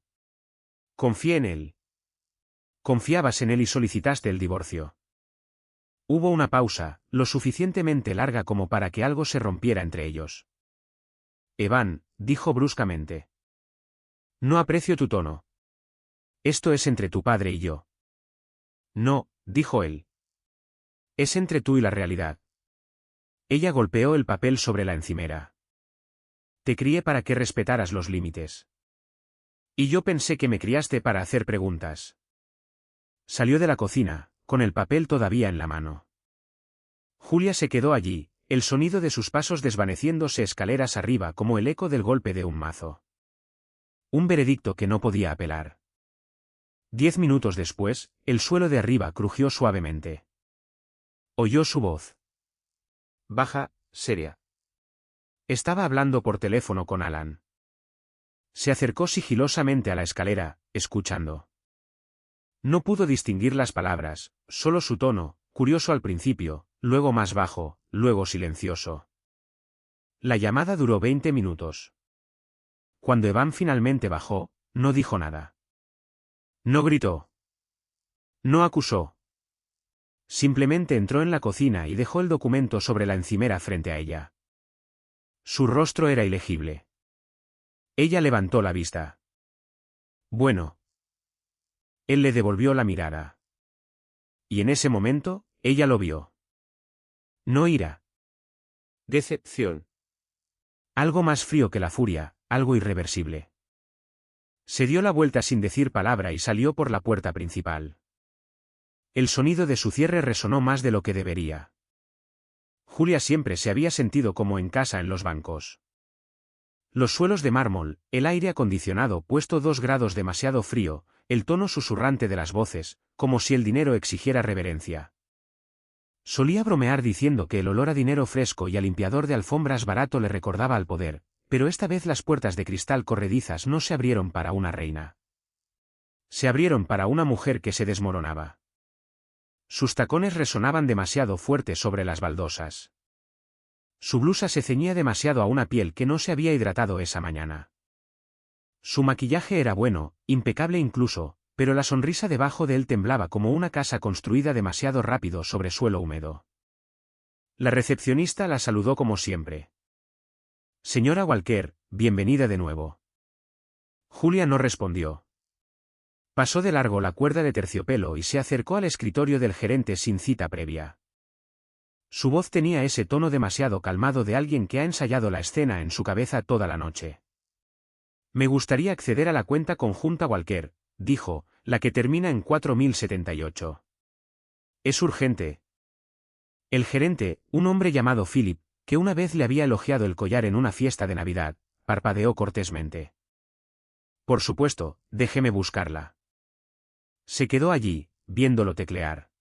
A: Confié en él. Confiabas en él y solicitaste el divorcio. Hubo una pausa, lo suficientemente larga como para que algo se rompiera entre ellos. Evan, dijo bruscamente. No aprecio tu tono. Esto es entre tu padre y yo. No, dijo él. Es entre tú y la realidad. Ella golpeó el papel sobre la encimera. Te crié para que respetaras los límites. Y yo pensé que me criaste para hacer preguntas. Salió de la cocina, con el papel todavía en la mano. Julia se quedó allí, el sonido de sus pasos desvaneciéndose escaleras arriba como el eco del golpe de un mazo. Un veredicto que no podía apelar. 10 minutos después, el suelo de arriba crujió suavemente. Oyó su voz.
B: Baja, seria.
A: Estaba hablando por teléfono con Alan. Se acercó sigilosamente a la escalera, escuchando. No pudo distinguir las palabras, solo su tono, curioso al principio, luego más bajo, luego silencioso. La llamada duró 20 minutos. Cuando Evan finalmente bajó, no dijo nada. No gritó. No acusó. Simplemente entró en la cocina y dejó el documento sobre la encimera frente a ella. Su rostro era ilegible. Ella levantó la vista. Bueno. Él le devolvió la mirada. Y en ese momento, ella lo vio. No ira.
B: Decepción.
A: Algo más frío que la furia, algo irreversible. Se dio la vuelta sin decir palabra y salió por la puerta principal. El sonido de su cierre resonó más de lo que debería. Julia siempre se había sentido como en casa en los bancos. Los suelos de mármol, el aire acondicionado puesto 2 grados demasiado frío, el tono susurrante de las voces, como si el dinero exigiera reverencia. Solía bromear diciendo que el olor a dinero fresco y a limpiador de alfombras barato le recordaba al poder, pero esta vez las puertas de cristal corredizas no se abrieron para una reina. Se abrieron para una mujer que se desmoronaba. Sus tacones resonaban demasiado fuerte sobre las baldosas. Su blusa se ceñía demasiado a una piel que no se había hidratado esa mañana. Su maquillaje era bueno, impecable incluso, Pero la sonrisa debajo de él temblaba como una casa construida demasiado rápido sobre suelo húmedo. La recepcionista la saludó como siempre. Señora Walker, bienvenida de nuevo. Julia no respondió. Pasó de largo la cuerda de terciopelo y se acercó al escritorio del gerente sin cita previa. Su voz tenía ese tono demasiado calmado de alguien que ha ensayado la escena en su cabeza toda la noche. Me gustaría acceder a la cuenta conjunta Walker, dijo, la que termina en 4078. Es urgente. El gerente, un hombre llamado Philip, que una vez le había elogiado el collar en una fiesta de Navidad, parpadeó cortésmente. Por supuesto, déjeme buscarla. Se quedó allí, viéndolo teclear.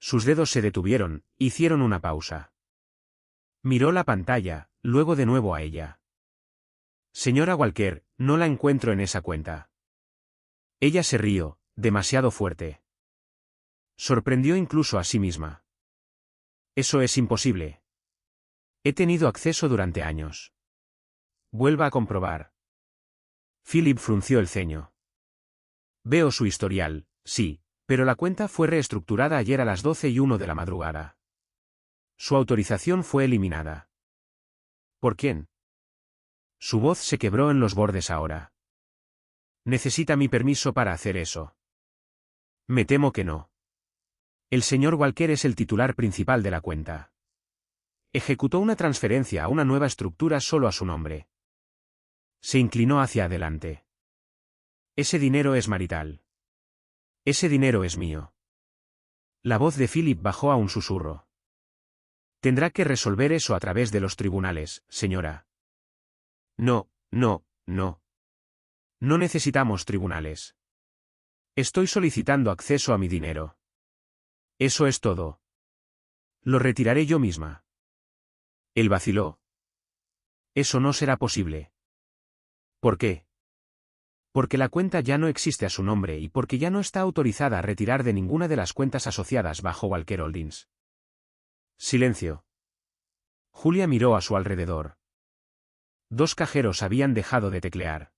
A: Sus dedos se detuvieron, hicieron una pausa. Miró la pantalla, luego de nuevo a ella. Señora Walker, no la encuentro en esa cuenta. Ella se rió, demasiado fuerte. Sorprendió incluso a sí misma. Eso es imposible. He tenido acceso durante años. Vuelva a comprobar. Philip frunció el ceño. Veo su historial, sí, pero la cuenta fue reestructurada ayer a las 12:01 de la madrugada. Su autorización fue eliminada. ¿Por quién? Su voz se quebró en los bordes ahora. ¿Necesita mi permiso para hacer eso? Me temo que no. El señor Walker es el titular principal de la cuenta. Ejecutó una transferencia a una nueva estructura solo a su nombre. Se inclinó hacia adelante. Ese dinero es marital. Ese dinero es mío. La voz de Philip bajó a un susurro. Tendrá que resolver eso a través de los tribunales, señora. No, no, no. No necesitamos tribunales. Estoy solicitando acceso a mi dinero. Eso es todo. Lo retiraré yo misma. Él vaciló. Eso no será posible. ¿Por qué? Porque la cuenta ya no existe a su nombre y porque ya no está autorizada a retirar de ninguna de las cuentas asociadas bajo Walker Holdings. Silencio. Julia miró a su alrededor. 2 cajeros habían dejado de teclear.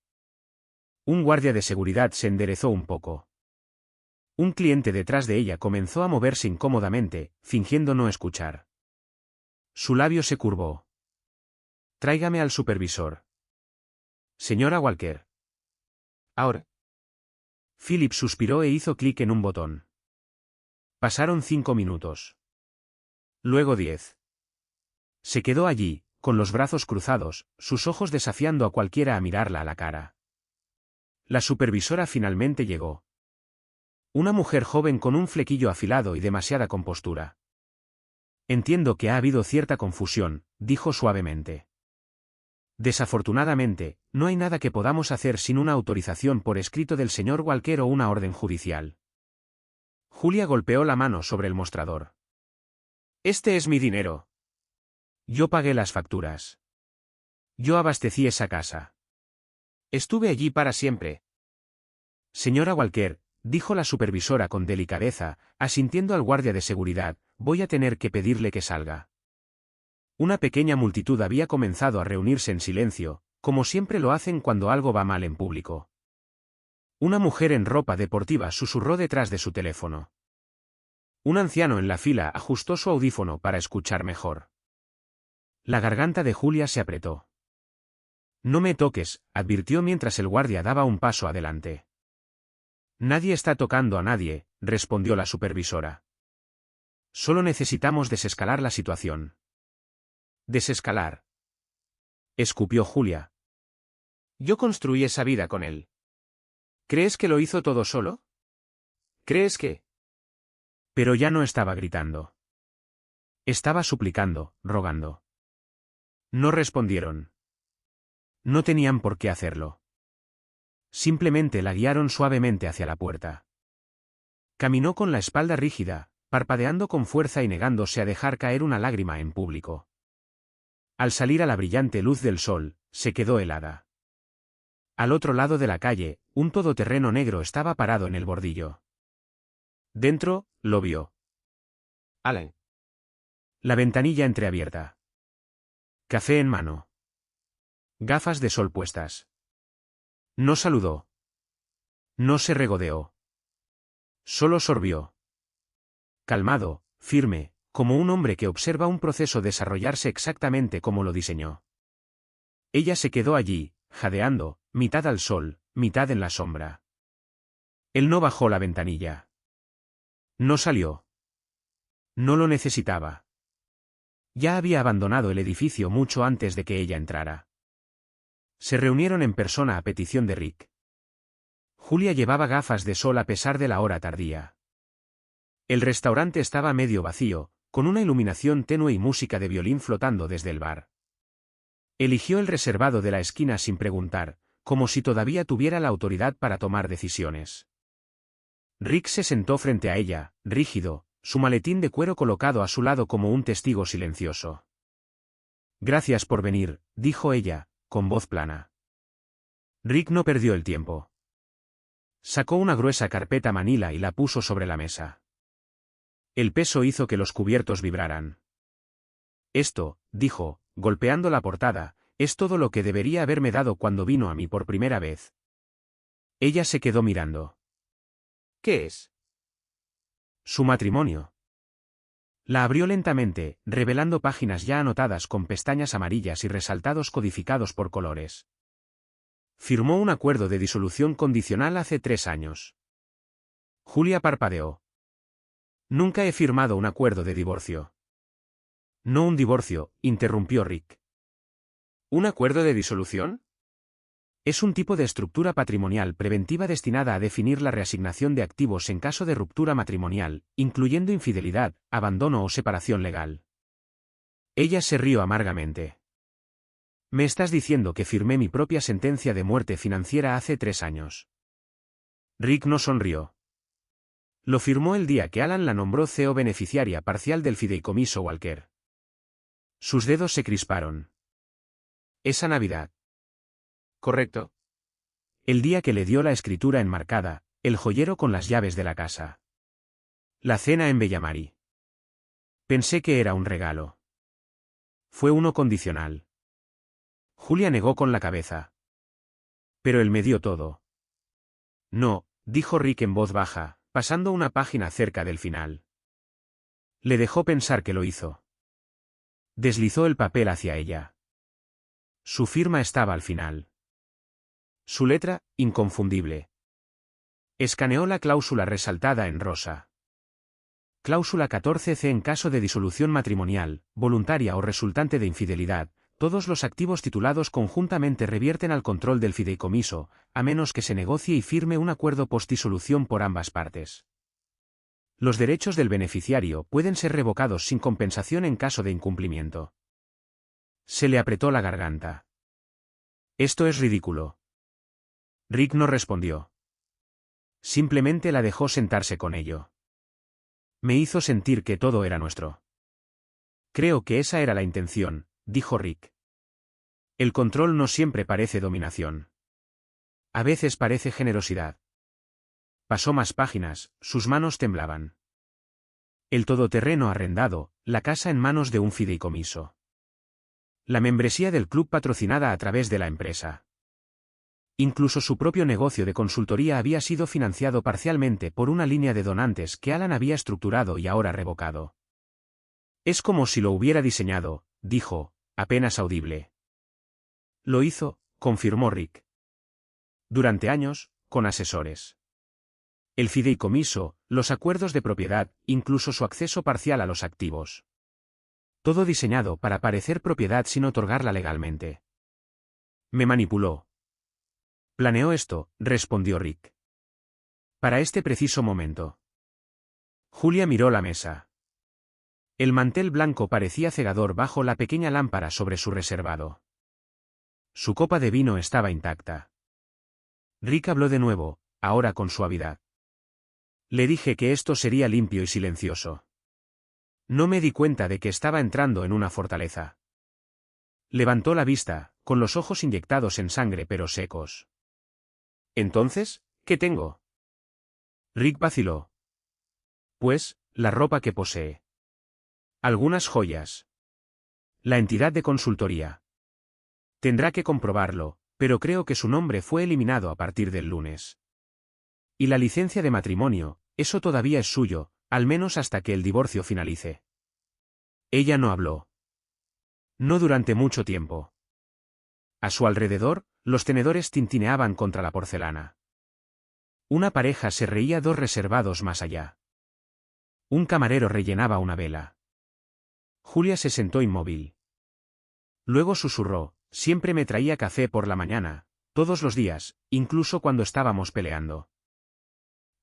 A: Un guardia de seguridad se enderezó un poco. Un cliente detrás de ella comenzó a moverse incómodamente, fingiendo no escuchar. Su labio se curvó. Tráigame al supervisor. Señora Walker. Ahora. Philip suspiró e hizo clic en un botón. Pasaron 5 minutos. Luego 10. Se quedó allí, con los brazos cruzados, sus ojos desafiando a cualquiera a mirarla a la cara. La supervisora finalmente llegó. Una mujer joven con un flequillo afilado y demasiada compostura. Entiendo que ha habido cierta confusión, dijo suavemente. Desafortunadamente, no hay nada que podamos hacer sin una autorización por escrito del señor Walker o una orden judicial. Julia golpeó la mano sobre el mostrador. Este es mi dinero. Yo pagué las facturas. Yo abastecí esa casa. Estuve allí para siempre. Señora Walker, dijo la supervisora con delicadeza, asintiendo al guardia de seguridad, voy a tener que pedirle que salga. Una pequeña multitud había comenzado a reunirse en silencio, como siempre lo hacen cuando algo va mal en público. Una mujer en ropa deportiva susurró detrás de su teléfono. Un anciano en la fila ajustó su audífono para escuchar mejor. La garganta de Julia se apretó. No me toques, advirtió mientras el guardia daba un paso adelante. Nadie está tocando a nadie, respondió la supervisora. Solo necesitamos desescalar la situación. Desescalar. Escupió Julia. Yo construí esa vida con él. ¿Crees que lo hizo todo solo? ¿Crees que? Pero ya no estaba gritando. Estaba suplicando, rogando. No respondieron. No tenían por qué hacerlo. Simplemente la guiaron suavemente hacia la puerta. Caminó con la espalda rígida, parpadeando con fuerza y negándose a dejar caer una lágrima en público. Al salir a la brillante luz del sol, se quedó helada. Al otro lado de la calle, un todoterreno negro estaba parado en el bordillo. Dentro, lo vio. Alan. La ventanilla entreabierta. Café en mano. Gafas de sol puestas. No saludó. No se regodeó. Solo sorbió. Calmado, firme, como un hombre que observa un proceso desarrollarse exactamente como lo diseñó. Ella se quedó allí, jadeando, mitad al sol, mitad en la sombra. Él no bajó la ventanilla. No salió. No lo necesitaba. Ya había abandonado el edificio mucho antes de que ella entrara. Se reunieron en persona a petición de Rick. Julia llevaba gafas de sol a pesar de la hora tardía. El restaurante estaba medio vacío, con una iluminación tenue y música de violín flotando desde el bar. Eligió el reservado de la esquina sin preguntar, como si todavía tuviera la autoridad para tomar decisiones. Rick se sentó frente a ella, rígido, su maletín de cuero colocado a su lado como un testigo silencioso. Gracias por venir, dijo ella, con voz plana. Rick no perdió el tiempo. Sacó una gruesa carpeta manila y la puso sobre la mesa. El peso hizo que los cubiertos vibraran. Esto, dijo, golpeando la portada, es todo lo que debería haberme dado cuando vino a mí por primera vez. Ella se quedó mirando.
B: ¿Qué es?
A: Su matrimonio. La abrió lentamente, revelando páginas ya anotadas con pestañas amarillas y resaltados codificados por colores. Firmó un acuerdo de disolución condicional hace 3 años. Julia parpadeó. Nunca he firmado un acuerdo de divorcio. No un divorcio, interrumpió Rick.
B: ¿Un acuerdo de disolución?
A: Es un tipo de estructura patrimonial preventiva destinada a definir la reasignación de activos en caso de ruptura matrimonial, incluyendo infidelidad, abandono o separación legal. Ella se rió amargamente. Me estás diciendo que firmé mi propia sentencia de muerte financiera hace 3 años. Rick no sonrió. Lo firmó el día que Alan la nombró CEO beneficiaria parcial del fideicomiso Walker. Sus dedos se crisparon. Esa Navidad.
B: Correcto.
A: El día que le dio la escritura enmarcada, el joyero con las llaves de la casa. La cena en Bellamari. Pensé que era un regalo. Fue uno condicional. Julia negó con la cabeza. Pero él me dio todo. No, dijo Rick en voz baja, pasando una página cerca del final. Le dejó pensar que lo hizo. Deslizó el papel hacia ella. Su firma estaba al final. Su letra, inconfundible. Escaneó la cláusula resaltada en rosa. Cláusula 14C. En caso de disolución matrimonial, voluntaria o resultante de infidelidad, todos los activos titulados conjuntamente revierten al control del fideicomiso, a menos que se negocie y firme un acuerdo postdisolución por ambas partes. Los derechos del beneficiario pueden ser revocados sin compensación en caso de incumplimiento. Se le apretó la garganta. Esto es ridículo. Rick no respondió. Simplemente la dejó sentarse con ello. Me hizo sentir que todo era nuestro. Creo que esa era la intención, dijo Rick. El control no siempre parece dominación. A veces parece generosidad. Pasó más páginas, sus manos temblaban. El todoterreno arrendado, la casa en manos de un fideicomiso. La membresía del club patrocinada a través de la empresa. Incluso su propio negocio de consultoría había sido financiado parcialmente por una línea de donantes que Alan había estructurado y ahora revocado. Es como si lo hubiera diseñado, dijo, apenas audible. Lo hizo, confirmó Rick. Durante años, con asesores. El fideicomiso, los acuerdos de propiedad, incluso su acceso parcial a los activos. Todo diseñado para parecer propiedad sin otorgarla legalmente. Me manipuló. Planeó esto, respondió Rick. Para este preciso momento. Julia miró la mesa. El mantel blanco parecía cegador bajo la pequeña lámpara sobre su reservado. Su copa de vino estaba intacta. Rick habló de nuevo, ahora con suavidad. Le dije que esto sería limpio y silencioso. No me di cuenta de que estaba entrando en una fortaleza. Levantó la vista, con los ojos inyectados en sangre pero secos. Entonces, ¿qué tengo? Rick vaciló. Pues, la ropa que posee. Algunas joyas. La entidad de consultoría. Tendrá que comprobarlo, pero creo que su nombre fue eliminado a partir del lunes. Y la licencia de matrimonio, eso todavía es suyo, al menos hasta que el divorcio finalice. Ella no habló. No durante mucho tiempo. A su alrededor, los tenedores tintineaban contra la porcelana. Una pareja se reía, dos reservados más allá. Un camarero rellenaba una vela. Julia se sentó inmóvil. Luego susurró: siempre me traía café por la mañana, todos los días, incluso cuando estábamos peleando.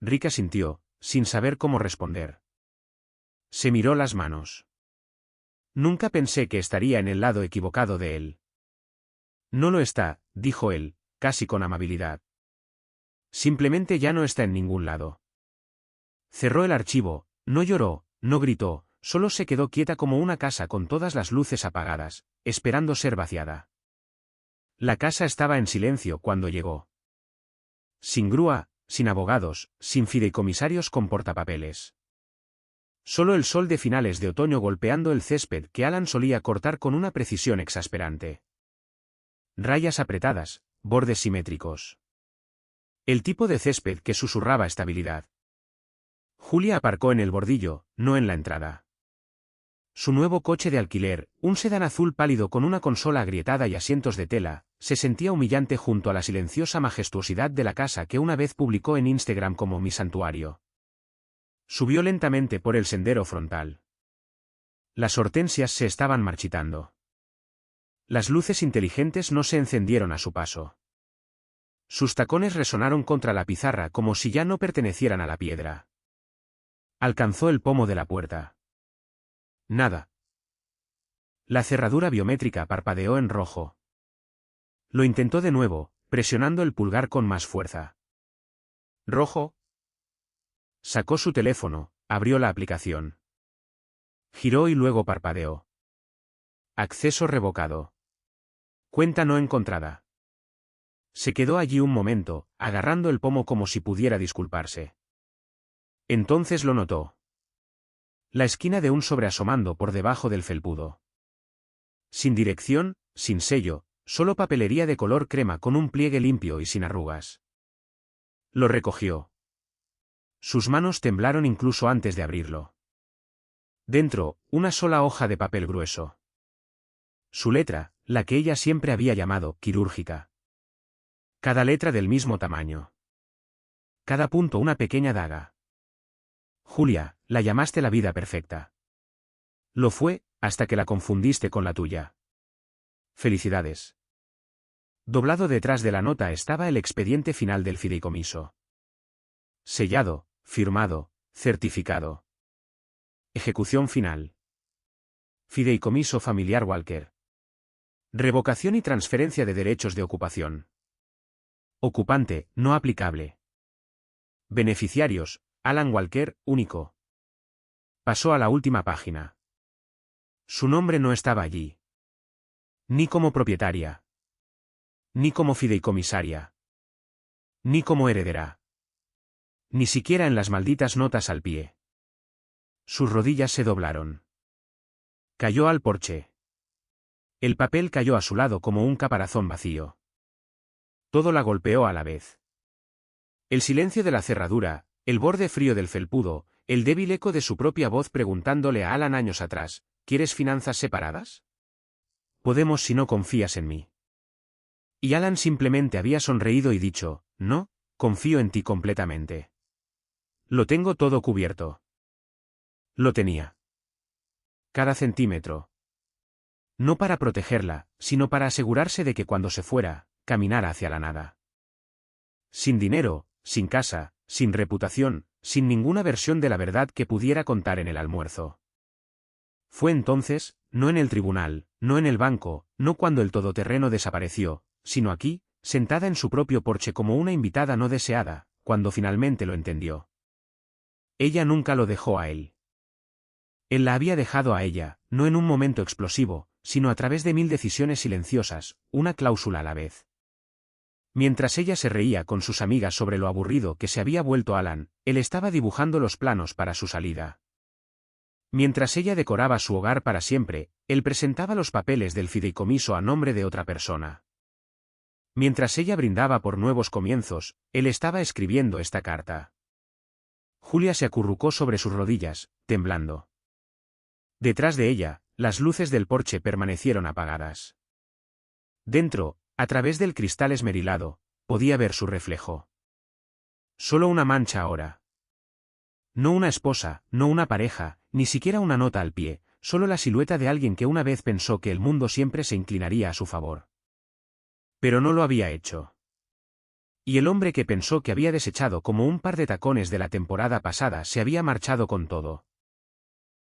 A: Rick asintió, sin saber cómo responder. Se miró las manos. Nunca pensé que estaría en el lado equivocado de él. No lo está, dijo él, casi con amabilidad. Simplemente ya no está en ningún lado. Cerró el archivo, no lloró, no gritó, solo se quedó quieta como una casa con todas las luces apagadas, esperando ser vaciada. La casa estaba en silencio cuando llegó. Sin grúa, sin abogados, sin fideicomisarios con portapapeles. Solo el sol de finales de otoño golpeando el césped que Alan solía cortar con una precisión exasperante. Rayas apretadas, bordes simétricos. El tipo de césped que susurraba estabilidad. Julia aparcó en el bordillo, no en la entrada. Su nuevo coche de alquiler, un sedán azul pálido con una consola agrietada y asientos de tela, se sentía humillante junto a la silenciosa majestuosidad de la casa que una vez publicó en Instagram como mi santuario. Subió lentamente por el sendero frontal. Las hortensias se estaban marchitando. Las luces inteligentes no se encendieron a su paso. Sus tacones resonaron contra la pizarra como si ya no pertenecieran a la piedra. Alcanzó el pomo de la puerta. Nada. La cerradura biométrica parpadeó en rojo. Lo intentó de nuevo, presionando el pulgar con más fuerza. ¿Rojo? Sacó su teléfono, abrió la aplicación. Giró y luego parpadeó. Acceso revocado. Cuenta no encontrada. Se quedó allí un momento, agarrando el pomo como si pudiera disculparse. Entonces lo notó. La esquina de un sobre asomando por debajo del felpudo. Sin dirección, sin sello, solo papelería de color crema con un pliegue limpio y sin arrugas. Lo recogió. Sus manos temblaron incluso antes de abrirlo. Dentro, una sola hoja de papel grueso. Su letra, la que ella siempre había llamado quirúrgica. Cada letra del mismo tamaño. Cada punto una pequeña daga. Julia, la llamaste la vida perfecta. Lo fue, hasta que la confundiste con la tuya. Felicidades. Doblado detrás de la nota estaba el expediente final del fideicomiso. Sellado, firmado, certificado. Ejecución final. Fideicomiso familiar Walker. Revocación y transferencia de derechos de ocupación. Ocupante, no aplicable. Beneficiarios, Alan Walker, único. Pasó a la última página. Su nombre no estaba allí. Ni como propietaria. Ni como fideicomisaria. Ni como heredera. Ni siquiera en las malditas notas al pie. Sus rodillas se doblaron. Cayó al porche. El papel cayó a su lado como un caparazón vacío. Todo la golpeó a la vez. El silencio de la cerradura, el borde frío del felpudo, el débil eco de su propia voz preguntándole a Alan años atrás: ¿quieres finanzas separadas? Podemos si no confías en mí. Y Alan simplemente había sonreído y dicho: no, confío en ti completamente. Lo tengo todo cubierto. Lo tenía. Cada centímetro. No para protegerla, sino para asegurarse de que cuando se fuera, caminara hacia la nada. Sin dinero, sin casa, sin reputación, sin ninguna versión de la verdad que pudiera contar en el almuerzo. Fue entonces, no en el tribunal, no en el banco, no cuando el todoterreno desapareció, sino aquí, sentada en su propio porche como una invitada no deseada, cuando finalmente lo entendió. Ella nunca lo dejó a él. Él la había dejado a ella, no en un momento explosivo, sino a través de 1000 decisiones silenciosas, una cláusula a la vez. Mientras ella se reía con sus amigas sobre lo aburrido que se había vuelto Alan, él estaba dibujando los planos para su salida. Mientras ella decoraba su hogar para siempre, él presentaba los papeles del fideicomiso a nombre de otra persona. Mientras ella brindaba por nuevos comienzos, él estaba escribiendo esta carta. Julia se acurrucó sobre sus rodillas, temblando. Detrás de ella, las luces del porche permanecieron apagadas. Dentro, a través del cristal esmerilado, podía ver su reflejo. Solo una mancha ahora. No una esposa, no una pareja, ni siquiera una nota al pie, solo la silueta de alguien que una vez pensó que el mundo siempre se inclinaría a su favor. Pero no lo había hecho. Y el hombre que pensó que había desechado como un par de tacones de la temporada pasada se había marchado con todo.